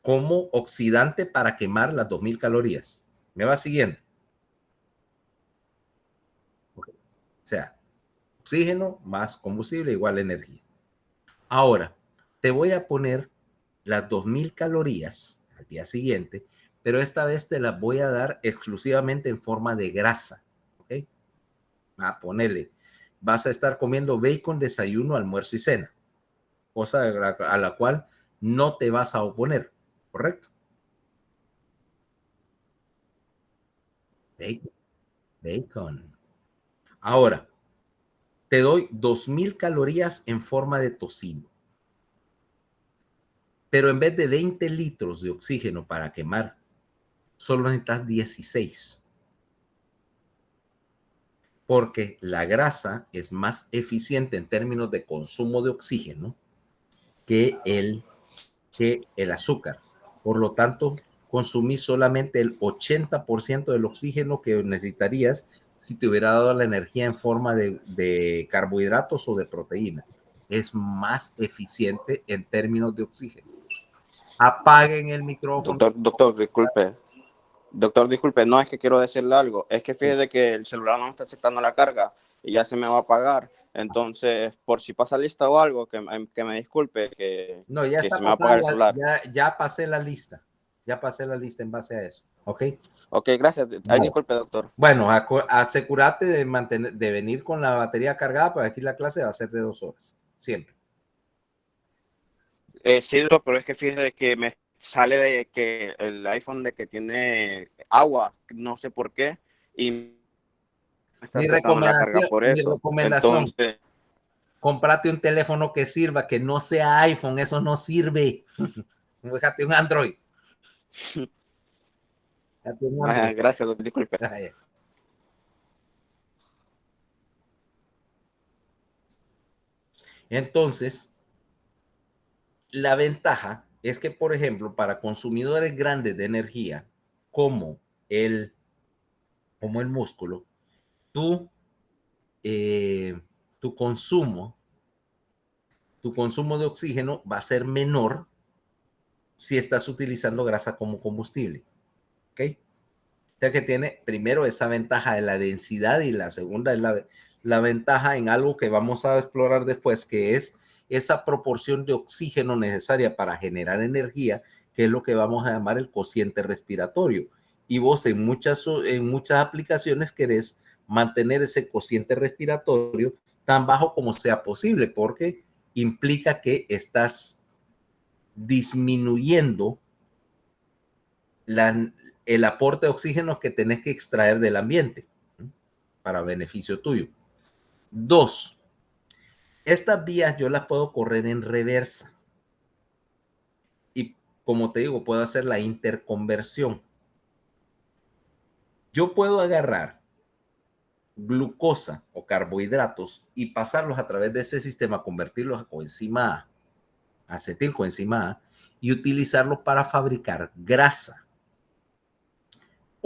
como oxidante para quemar las 2000 calorías. ¿Me va siguiendo? Okay. O sea, oxígeno más combustible igual energía. Ahora, te voy a poner las 2000 calorías al día siguiente, pero esta vez te las voy a dar exclusivamente en forma de grasa. ¿Ok? A ponerle, vas a estar comiendo bacon, desayuno, almuerzo y cena, cosa a la cual no te vas a oponer, ¿correcto? Bacon, bacon. Ahora, te doy 2000 calorías en forma de tocino, pero en vez de 20 litros de oxígeno para quemar, solo necesitas 16. Porque la grasa es más eficiente en términos de consumo de oxígeno que el azúcar. Por lo tanto, consumís solamente el 80% del oxígeno que necesitarías si te hubiera dado la energía en forma de carbohidratos o de proteína. Es más eficiente en términos de oxígeno. Apaguen el micrófono. Doctor, disculpe, no es que quiero decirle algo, es que fíjese que el celular no está aceptando la carga y ya se me va a apagar. Entonces, por si pasa lista o algo, que me disculpe, No, ya que está se me va a apagar el pasada, celular. ya pasé la lista. Ya pasé la lista en base a eso. ¿Ok? Ok, gracias. Ay, disculpe, doctor. Bueno, asegúrate de venir con la batería cargada, porque aquí la clase va a ser de 2 horas. Siempre. Sí, doctor, pero es que fíjese que me sale de que el iPhone de que tiene agua, no sé por qué, y me está aceptando la carga por Mi eso. recomendación, Entonces, cómprate un teléfono que sirva, que no sea iPhone, eso no sirve. Déjate un Android. gracias, doctor, disculpe. Entonces, la ventaja es que, por ejemplo, para consumidores grandes de energía, como el, como el músculo, tú, tu consumo de oxígeno va a ser menor si estás utilizando grasa como combustible. ¿Ok? O sea que tiene primero esa ventaja de la densidad y la segunda es la ventaja en algo que vamos a explorar después, que es esa proporción de oxígeno necesaria para generar energía, que es lo que vamos a llamar el cociente respiratorio. Y vos en muchas aplicaciones querés mantener ese cociente respiratorio tan bajo como sea posible, porque implica que estás disminuyendo el aporte de oxígeno que tenés que extraer del ambiente para beneficio tuyo. 2, estas vías yo las puedo correr en reversa. Y como te digo, puedo hacer la interconversión. Yo puedo agarrar glucosa o carbohidratos y pasarlos a través de ese sistema, convertirlos a coenzima A, acetilcoenzima A, y utilizarlos para fabricar grasa.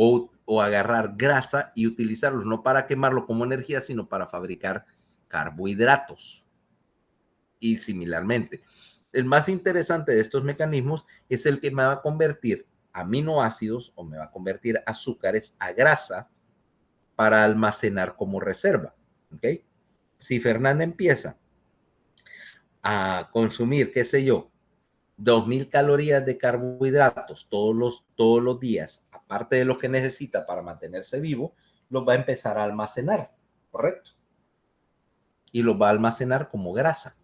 O agarrar grasa y utilizarlos no para quemarlo como energía, sino para fabricar carbohidratos. Y similarmente, el más interesante de estos mecanismos es el que me va a convertir aminoácidos o me va a convertir azúcares a grasa para almacenar como reserva. ¿Ok? Si Fernanda empieza a consumir, qué sé yo, 2000 calorías de carbohidratos todos los días, aparte de lo que necesita para mantenerse vivo, los va a empezar a almacenar, ¿correcto? Y los va a almacenar como grasa,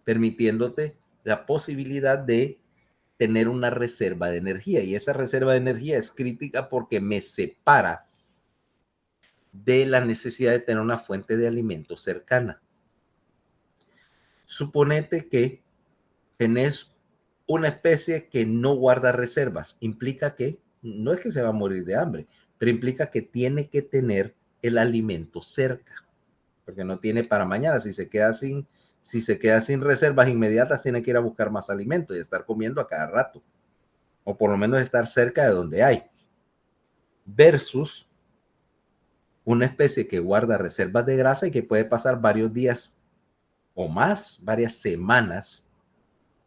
permitiéndote la posibilidad de tener una reserva de energía. Y esa reserva de energía es crítica porque me separa de la necesidad de tener una fuente de alimento cercana. Suponete que tenés una especie que no guarda reservas. Implica que no es que se va a morir de hambre, pero implica que tiene que tener el alimento cerca, porque no tiene para mañana. Si se queda sin reservas inmediatas, tiene que ir a buscar más alimento y estar comiendo a cada rato, o por lo menos estar cerca de donde hay. Versus una especie que guarda reservas de grasa y que puede pasar varios días o más, varias semanas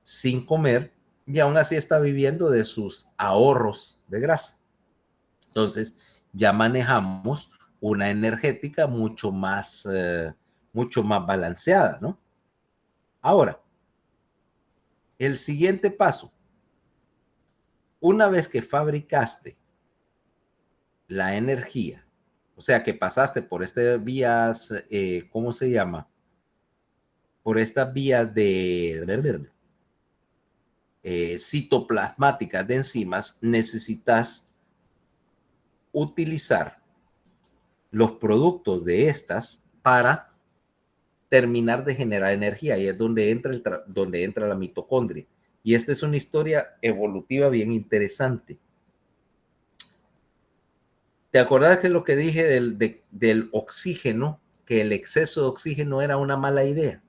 sin comer y aún así está viviendo de sus ahorros de grasa. Entonces ya manejamos una energética mucho más balanceada, ¿no? Ahora, el siguiente paso, una vez que fabricaste la energía, o sea que pasaste por estas vías, ¿cómo se llama? Por estas vías de citoplasmáticas de enzimas, necesitas utilizar los productos de estas para terminar de generar energía, y es donde entra la mitocondria. Y esta es una historia evolutiva bien interesante. ¿Te acordás que lo que dije del oxígeno, que el exceso de oxígeno era una mala idea?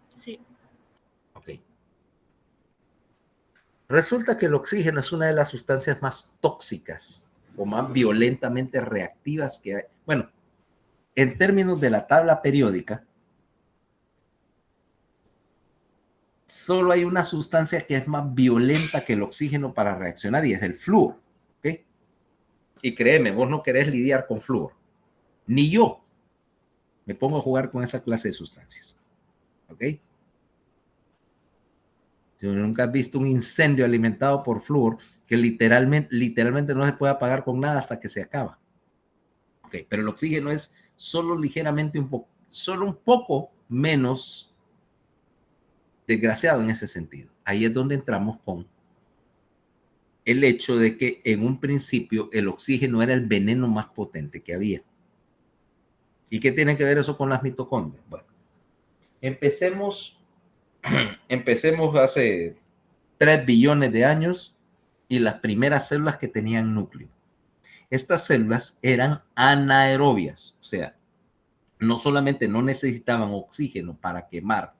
Sí. Ok. Resulta que el oxígeno es una de las sustancias más tóxicas o más violentamente reactivas que hay. Bueno, en términos de la tabla periódica, solo hay una sustancia que es más violenta que el oxígeno para reaccionar y es el flúor. ¿Okay? Y créeme, vos no querés lidiar con flúor. Ni yo me pongo a jugar con esa clase de sustancias. ¿Ok? Si nunca has visto un incendio alimentado por flúor que literalmente no se puede apagar con nada hasta que se acaba. ¿Ok? Pero el oxígeno es solo ligeramente solo un poco menos desgraciado en ese sentido. Ahí es donde entramos con el hecho de que en un principio el oxígeno era el veneno más potente que había. ¿Y qué tiene que ver eso con las mitocondrias? Bueno, empecemos hace 3 billones de años y las primeras células que tenían núcleo. Estas células eran anaerobias, o sea, no solamente no necesitaban oxígeno para quemar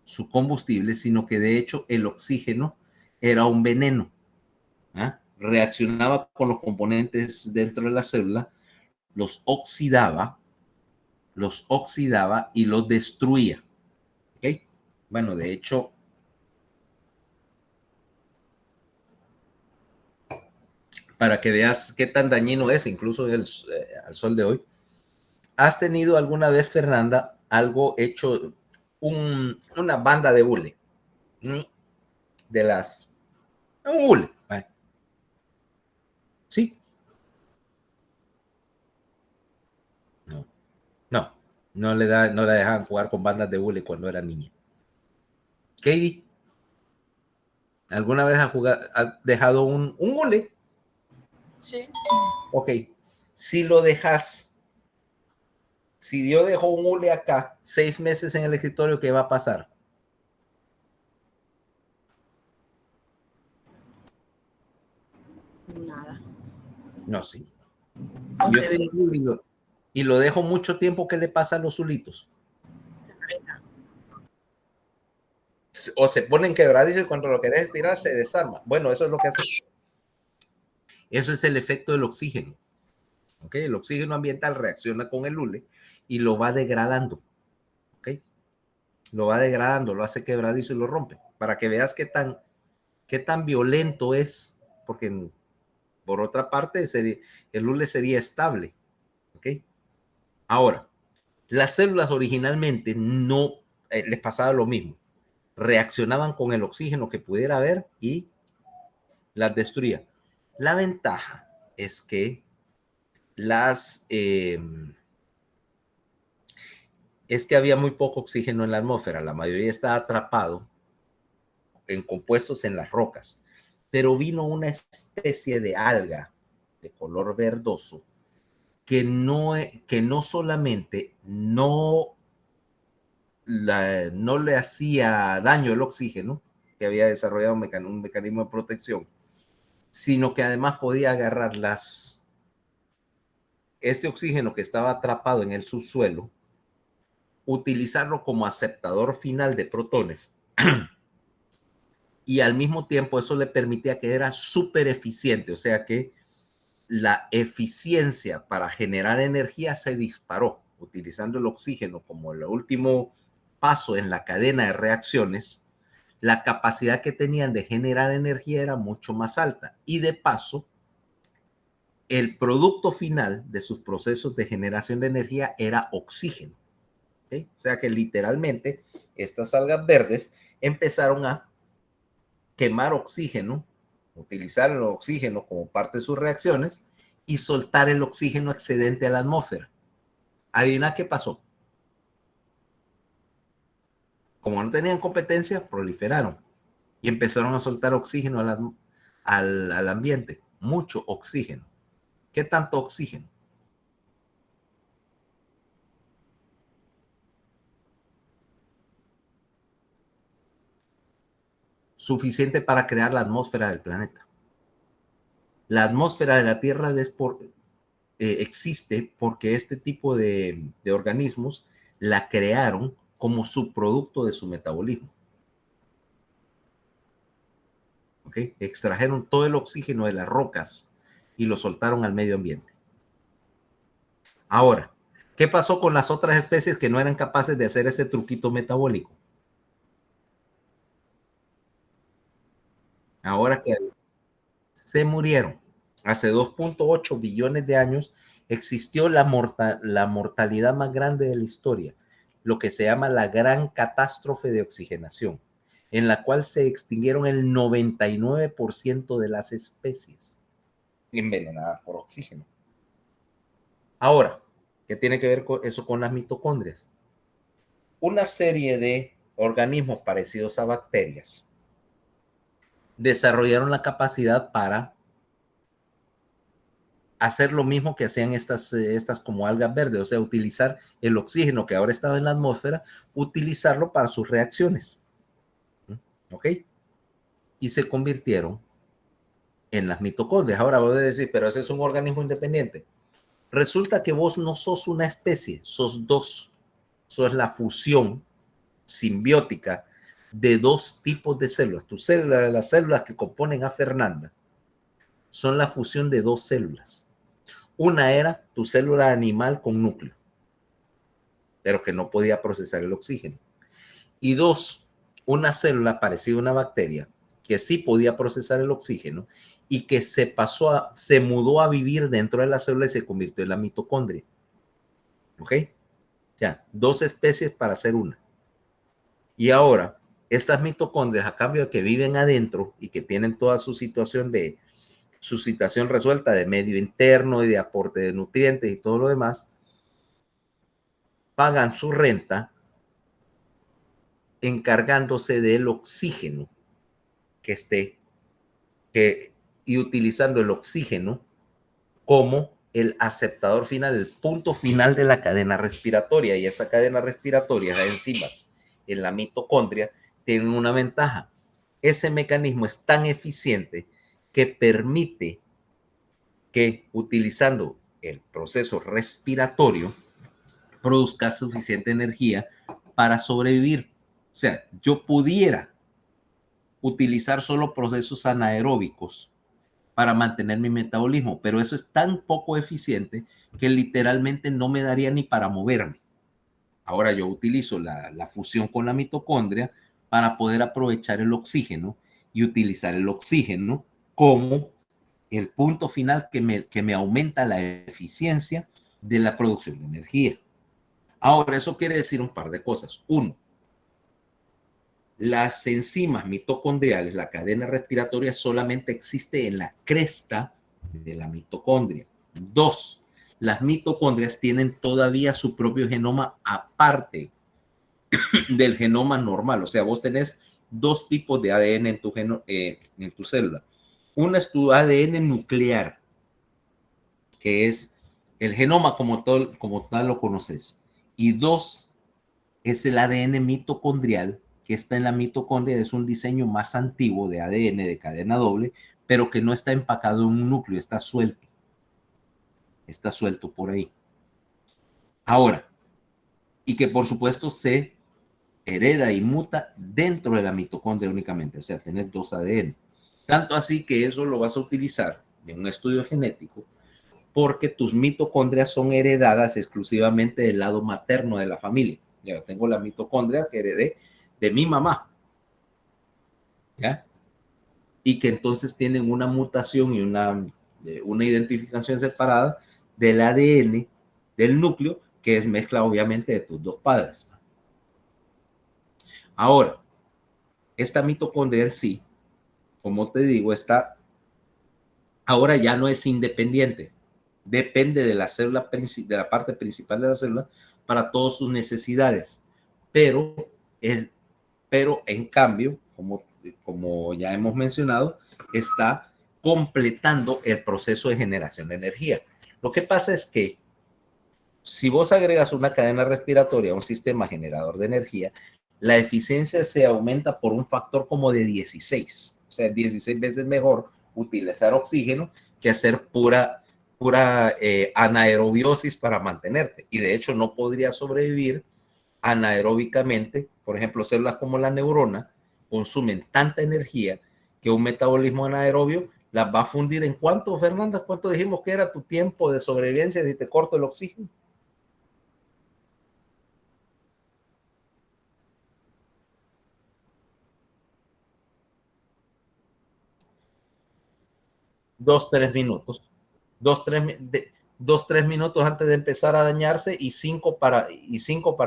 su combustible, sino que de hecho el oxígeno era un veneno. Reaccionaba con los componentes dentro de la célula, los oxidaba y los destruía. ¿Okay? Bueno, de hecho, para que veas qué tan dañino es, incluso al sol de hoy, ¿has tenido alguna vez, Fernanda, algo hecho, una banda de hule? De las... Un hule. ¿Sí? No la dejaban jugar con bandas de hule cuando era niña. Katie, ¿alguna vez has dejado un hule? Sí. Ok, si lo dejas, si yo dejo un hule acá 6 meses en el escritorio, ¿qué va a pasar? Nada. No, sí. Si yo tengo un hule y lo dejo mucho tiempo, ¿qué le pasa a los hulitos? Se pega. O se ponen quebradizos y cuando lo querés estirar se desarma. Bueno, eso es lo que hace. Eso es el efecto del oxígeno. ¿Okay? El oxígeno ambiental reacciona con el hule y lo va degradando. ¿Okay? Lo va degradando, lo hace quebradizo y lo rompe. Para que veas qué tan violento es, porque por otra parte el hule sería estable. ¿Okay? Ahora, las células originalmente no les pasaba lo mismo. Reaccionaban con el oxígeno que pudiera haber y las destruía. La ventaja es que es que había muy poco oxígeno en la atmósfera. La mayoría estaba atrapado en compuestos en las rocas. Pero vino una especie de alga de color verdoso que no solamente no le hacía daño el oxígeno, que había desarrollado un mecanismo de protección, sino que además podía agarrar este oxígeno que estaba atrapado en el subsuelo, utilizarlo como aceptador final de protones y al mismo tiempo eso le permitía que era súper eficiente, o sea que la eficiencia para generar energía se disparó utilizando el oxígeno como el último paso en la cadena de reacciones. La capacidad que tenían de generar energía era mucho más alta y de paso el producto final de sus procesos de generación de energía era oxígeno. ¿Okay? O sea que literalmente estas algas verdes empezaron a quemar oxígeno, utilizar el oxígeno como parte de sus reacciones y soltar el oxígeno excedente a la atmósfera. Adivina qué pasó. Como no tenían competencia, proliferaron y empezaron a soltar oxígeno al ambiente. Mucho oxígeno. ¿Qué tanto oxígeno? Suficiente para crear la atmósfera del planeta. La atmósfera de la Tierra existe porque este tipo de organismos la crearon como subproducto de su metabolismo. ¿Okay? Extrajeron todo el oxígeno de las rocas y lo soltaron al medio ambiente. Ahora, ¿qué pasó con las otras especies que no eran capaces de hacer este truquito metabólico? Ahora que se murieron. hace 2.8 billones de años, existió la mortalidad más grande de la historia, lo que se llama la gran catástrofe de oxigenación, en la cual se extinguieron el 99% de las especies envenenadas por oxígeno. Ahora, ¿qué tiene que ver con eso con las mitocondrias? Una serie de organismos parecidos a bacterias desarrollaron la capacidad para hacer lo mismo que hacían estas como algas verdes, o sea, utilizar el oxígeno que ahora estaba en la atmósfera, utilizarlo para sus reacciones. ¿Ok? Y se convirtieron en las mitocondrias. Ahora voy a decir, pero ese es un organismo independiente. Resulta que vos no sos una especie, sos dos. Sos la fusión simbiótica de dos tipos de células. Tus células, las células que componen a Fernanda, son la fusión de dos células. Una era tu célula animal con núcleo, pero que no podía procesar el oxígeno. Y dos, una célula parecida a una bacteria que sí podía procesar el oxígeno y que se mudó a vivir dentro de la célula y se convirtió en la mitocondria. ¿Ok? Ya, dos especies para hacer una. Y ahora, estas mitocondrias, a cambio de que viven adentro y que tienen toda su situación resuelta de medio interno y de aporte de nutrientes y todo lo demás, pagan su renta encargándose del oxígeno y utilizando el oxígeno como el aceptador final, el punto final de la cadena respiratoria. Y esa cadena respiratoria, las enzimas en la mitocondria, tienen una ventaja. Ese mecanismo es tan eficiente que permite que utilizando el proceso respiratorio produzca suficiente energía para sobrevivir. O sea, yo pudiera utilizar solo procesos anaeróbicos para mantener mi metabolismo, pero eso es tan poco eficiente que literalmente no me daría ni para moverme. Ahora yo utilizo la fusión con la mitocondria para poder aprovechar el oxígeno y utilizar el oxígeno como el punto final que me aumenta la eficiencia de la producción de energía. Ahora, eso quiere decir un par de cosas. Uno, las enzimas mitocondriales, la cadena respiratoria solamente existe en la cresta de la mitocondria. Dos, las mitocondrias tienen todavía su propio genoma aparte del genoma normal. O sea, vos tenés dos tipos de ADN en tu célula. Una es tu ADN nuclear, que es el genoma como tal lo conoces. Y dos, es el ADN mitocondrial, que está en la mitocondria, es un diseño más antiguo de ADN de cadena doble, pero que no está empacado en un núcleo, está suelto por ahí. Ahora, y que por supuesto se hereda y muta dentro de la mitocondria únicamente, o sea, tenés dos ADN. Tanto así que eso lo vas a utilizar en un estudio genético porque tus mitocondrias son heredadas exclusivamente del lado materno de la familia. Ya tengo la mitocondria que heredé de mi mamá, ¿ya? Y que entonces tienen una mutación y una identificación separada del ADN del núcleo, que es mezcla obviamente de tus dos padres. Ahora, esta mitocondria en sí, como te digo, ahora ya no es independiente, depende de la célula, de la parte principal de la célula para todas sus necesidades, pero en cambio, como ya hemos mencionado, está completando el proceso de generación de energía. Lo que pasa es que si vos agregas una cadena respiratoria a un sistema generador de energía, la eficiencia se aumenta por un factor como de 16. O sea, 16 veces mejor utilizar oxígeno que hacer pura anaerobiosis para mantenerte. Y de hecho no podría sobrevivir anaeróbicamente. Por ejemplo, células como la neurona consumen tanta energía que un metabolismo anaerobio las va a fundir. ¿En cuánto, Fernanda? ¿Cuánto dijimos que era tu tiempo de sobrevivencia si te corto el oxígeno? 2-3 minutos. 2-3 minutos antes de empezar a dañarse y 5 para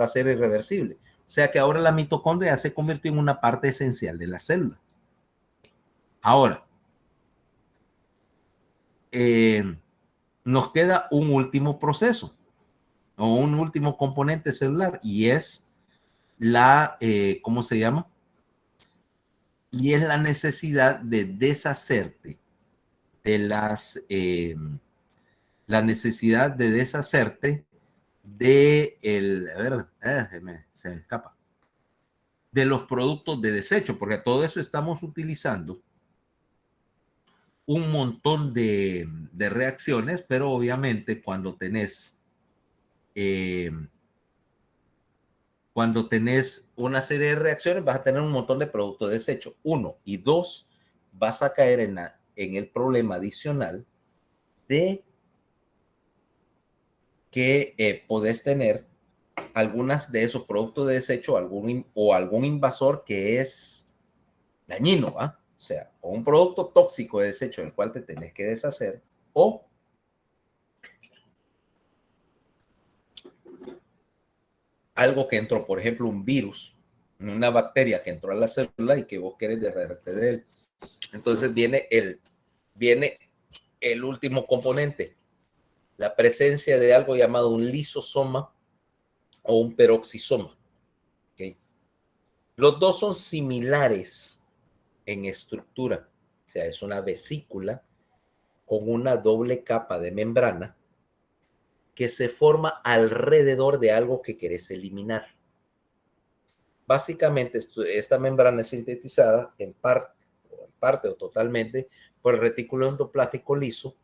ser irreversible. O sea que ahora la mitocondria se convirtió en una parte esencial de la célula. Ahora, nos queda un último proceso o un último componente celular y es la, ¿cómo se llama? Y es la necesidad de deshacerte de la necesidad de deshacerte de se me escapa, de los productos de desecho, porque todo eso estamos utilizando un montón de reacciones, pero obviamente cuando tenés una serie de reacciones vas a tener un montón de productos de desecho. 1 y 2, vas a caer en el problema adicional de que podés tener algunas de esos productos de desecho algún invasor que es dañino, ¿va? O sea, o un producto tóxico de desecho del cual te tenés que deshacer, o algo que entró, por ejemplo, un virus, una bacteria que entró a la célula y que vos querés deshacerte de él. Entonces viene el último componente, la presencia de algo llamado un lisosoma o un peroxisoma. ¿Okay? Los dos son similares en estructura, o sea, es una vesícula con una doble capa de membrana que se forma alrededor de algo que querés eliminar. Básicamente, esta membrana es sintetizada en parte o totalmente por el retículo endoplasmático liso,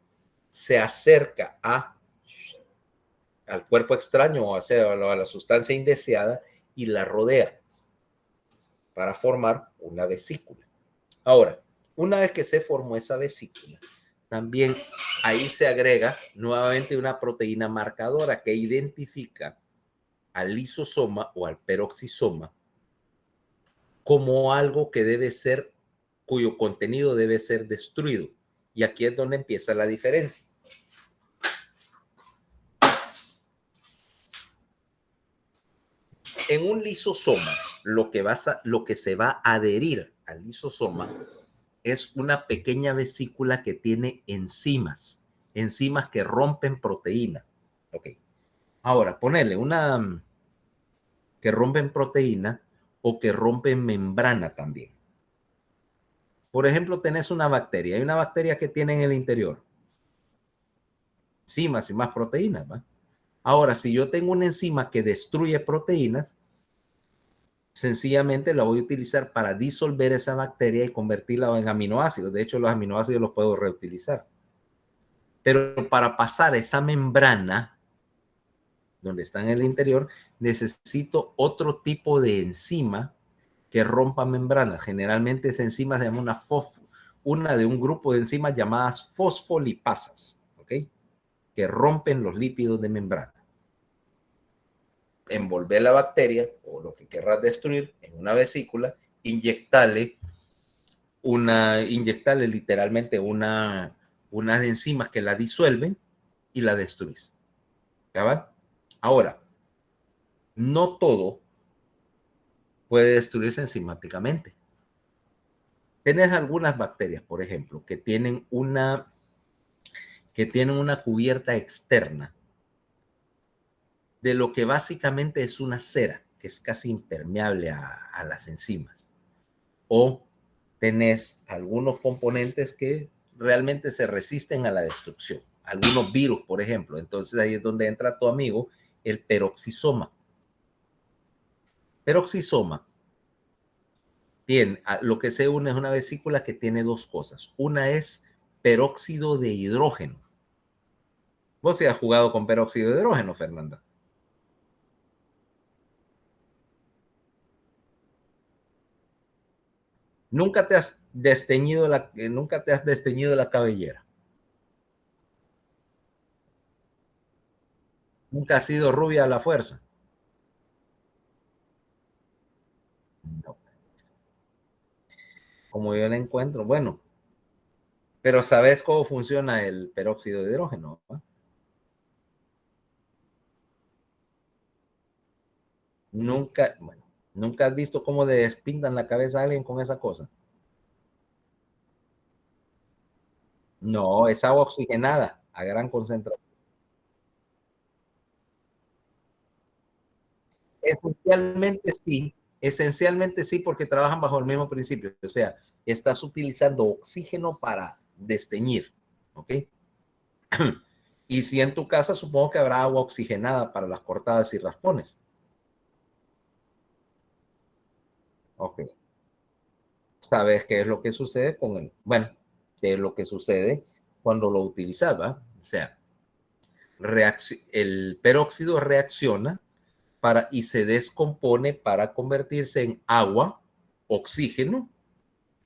se acerca al cuerpo extraño o a la sustancia indeseada y la rodea para formar una vesícula. Ahora, una vez que se formó esa vesícula, también ahí se agrega nuevamente una proteína marcadora que identifica al lisosoma o al peroxisoma como algo que debe ser, cuyo contenido debe ser destruido. Y aquí es donde empieza la diferencia. En un lisosoma, lo que se va a adherir al lisosoma es una pequeña vesícula que tiene enzimas que rompen proteína. Ok. Ahora, ponerle una que rompen proteína o que rompen membrana también. Por ejemplo, tenés una bacteria. Hay una bacteria que tiene en el interior enzimas y más proteínas, ¿va? Ahora, si yo tengo una enzima que destruye proteínas, sencillamente la voy a utilizar para disolver esa bacteria y convertirla en aminoácidos. De hecho, los aminoácidos los puedo reutilizar. Pero para pasar esa membrana, donde está en el interior, necesito otro tipo de enzima que rompa membranas. Generalmente esa enzima se llama una de un grupo de enzimas llamadas fosfolipasas, ¿ok? Que rompen los lípidos de membrana. Envolver la bacteria o lo que querrás destruir en una vesícula, inyectarle literalmente unas enzimas que la disuelven y la destruís. ¿Ya va? Ahora, no todo puede destruirse enzimáticamente. Tenés algunas bacterias, por ejemplo, que tienen una cubierta externa de lo que básicamente es una cera, que es casi impermeable a las enzimas. O tenés algunos componentes que realmente se resisten a la destrucción. Algunos virus, por ejemplo. Entonces ahí es donde entra tu amigo, el peroxisoma. Peroxisoma lo que se une es una vesícula que tiene dos cosas. Una es peróxido de hidrógeno. Vos sí has jugado con peróxido de hidrógeno, Fernanda. Nunca te has desteñido la cabellera. Nunca has sido rubia a la fuerza. No. Como yo la encuentro, bueno, Pero ¿sabes cómo funciona el peróxido de hidrógeno? ¿No? Nunca, bueno, nunca has visto cómo le despintan la cabeza a alguien con esa cosa. No, es agua oxigenada a gran concentración. Esencialmente sí, porque trabajan bajo el mismo principio. O sea, estás utilizando oxígeno para desteñir, ¿ok? Y si en tu casa supongo que habrá agua oxigenada para las cortadas y raspones. Ok. ¿Sabes qué es lo que sucede con el, bueno, qué es lo que sucede cuando lo utilizas, ¿va? O sea, el peróxido reacciona y se descompone para convertirse en agua, oxígeno,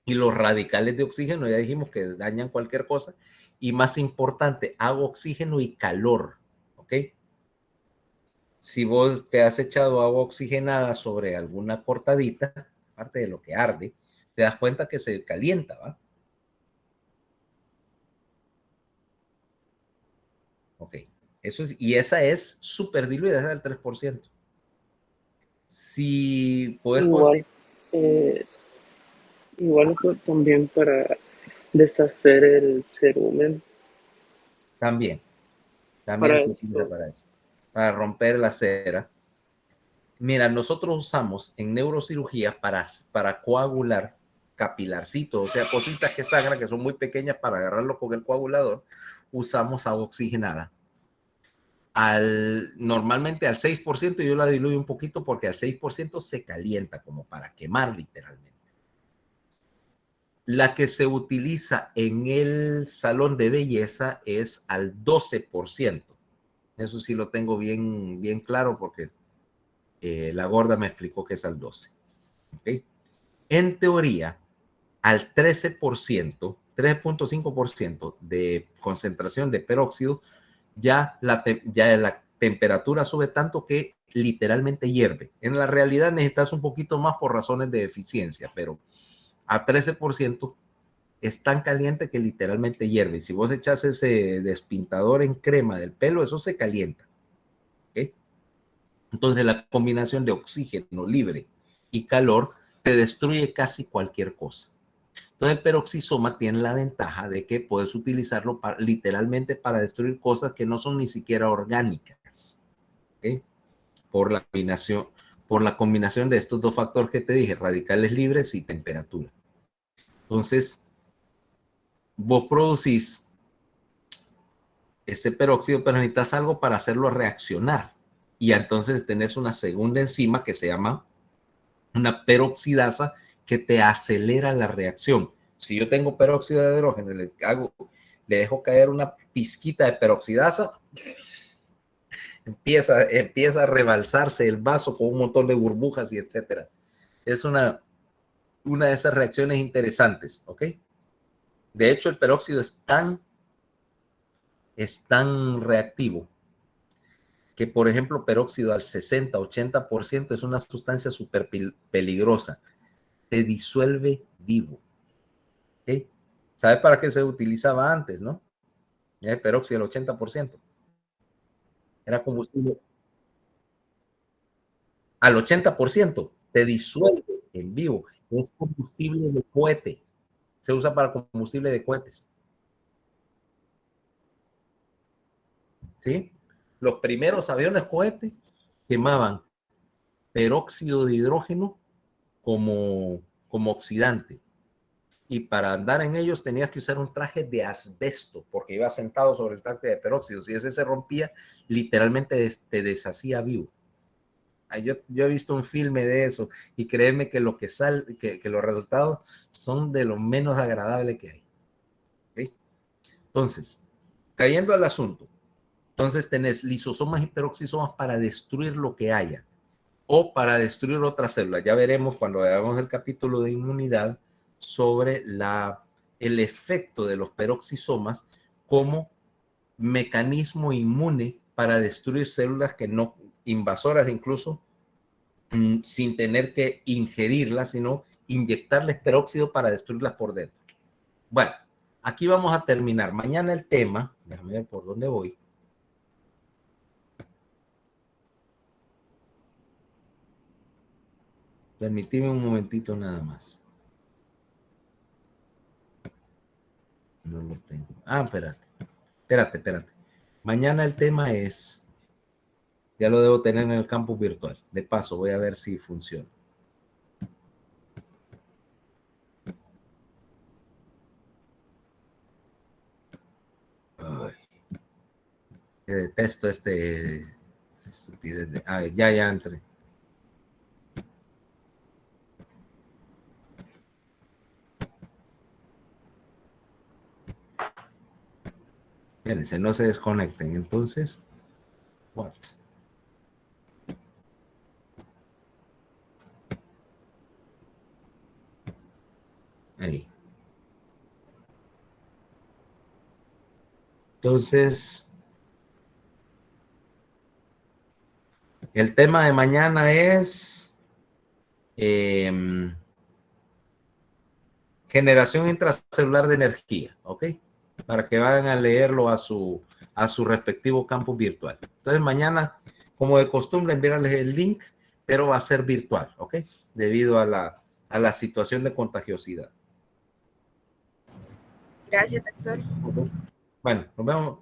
y los radicales de oxígeno, ya dijimos que dañan cualquier cosa, y más importante, agua, oxígeno y calor, ¿ok? Si vos te has echado agua oxigenada sobre alguna cortadita, aparte de lo que arde, te das cuenta que se calienta, ¿va? Ok. Eso es, y esa es súper diluida, es del 3%. Si puedes Igual, conseguir, eh, igual también para deshacer el cerumen, también, también para se utiliza eso. para eso, para romper la cera. Mira, nosotros usamos en neurocirugía para coagular capilarcitos, o sea, cositas que sangran, que son muy pequeñas para agarrarlo con el coagulador, usamos agua oxigenada. Normalmente al 6%, yo la diluyo un poquito porque al 6% se calienta como para quemar literalmente. La que se utiliza en el salón de belleza es al 12%. Eso sí lo tengo bien, bien claro porque la gorda me explicó que es al 12%. ¿Okay? En teoría, al 13%, 3.5% de concentración de peróxido, ya la temperatura sube tanto que literalmente hierve. En la realidad necesitas un poquito más por razones de eficiencia, pero a 13% es tan caliente que literalmente hierve. Si vos echas ese despintador en crema del pelo, eso se calienta. ¿Okay? Entonces la combinación de oxígeno libre y calor te destruye casi cualquier cosa. Entonces el peroxisoma tiene la ventaja de que puedes utilizarlo literalmente para destruir cosas que no son ni siquiera orgánicas. ¿Okay? Por por la combinación de estos dos factores que te dije, radicales libres y temperatura. Entonces, vos producís ese peróxido, pero necesitas algo para hacerlo reaccionar. Y entonces tenés una segunda enzima que se llama una peroxidasa que te acelera la reacción. Si yo tengo peróxido de hidrógeno, le dejo caer una pizquita de peroxidasa, empieza a rebalsarse el vaso con un montón de burbujas y etcétera. Es una de esas reacciones interesantes, ¿ok? De hecho, el peróxido es tan reactivo que, por ejemplo, peróxido al 60-80% es una sustancia súper peligrosa. Te disuelve vivo. ¿Okay? ¿Sabes para qué se utilizaba antes, no? El peróxido al 80%. Era combustible. Al 80% te disuelve en vivo. Es combustible de cohete. Se usa para combustible de cohetes. ¿Sí? Los primeros aviones cohetes quemaban peróxido de hidrógeno como oxidante. Y para andar en ellos tenías que usar un traje de asbesto, porque iba sentado sobre el tanque de peróxido. Si ese se rompía, literalmente te deshacía vivo. Yo he visto un filme de eso y créeme que que los resultados son de lo menos agradable que hay. ¿Okay? Entonces, cayendo al asunto, entonces tenés lisosomas y peroxisomas para destruir lo que haya o para destruir otras células. Ya veremos cuando veamos el capítulo de inmunidad sobre el efecto de los peroxisomas como mecanismo inmune para destruir células que no invasoras incluso sin tener que ingerirlas, sino inyectarles peróxido para destruirlas por dentro. Bueno, aquí vamos a terminar. Mañana el tema, déjame ver por dónde voy. Permíteme un momentito nada más. No lo tengo. Ah, espérate. Mañana el tema es, ya lo debo tener en el campus virtual. De paso, voy a ver si funciona. Ay, detesto estupidez de, ya entré. Espérense, no se desconecten. Entonces, what? Ahí. Entonces, el tema de mañana es generación intracelular de energía, ¿ok? Para que vayan a leerlo a su respectivo campus virtual. Entonces, mañana, como de costumbre, enviarles el link, pero va a ser virtual, ¿ok? Debido a la situación de contagiosidad. Gracias, doctor. Bueno, nos vemos.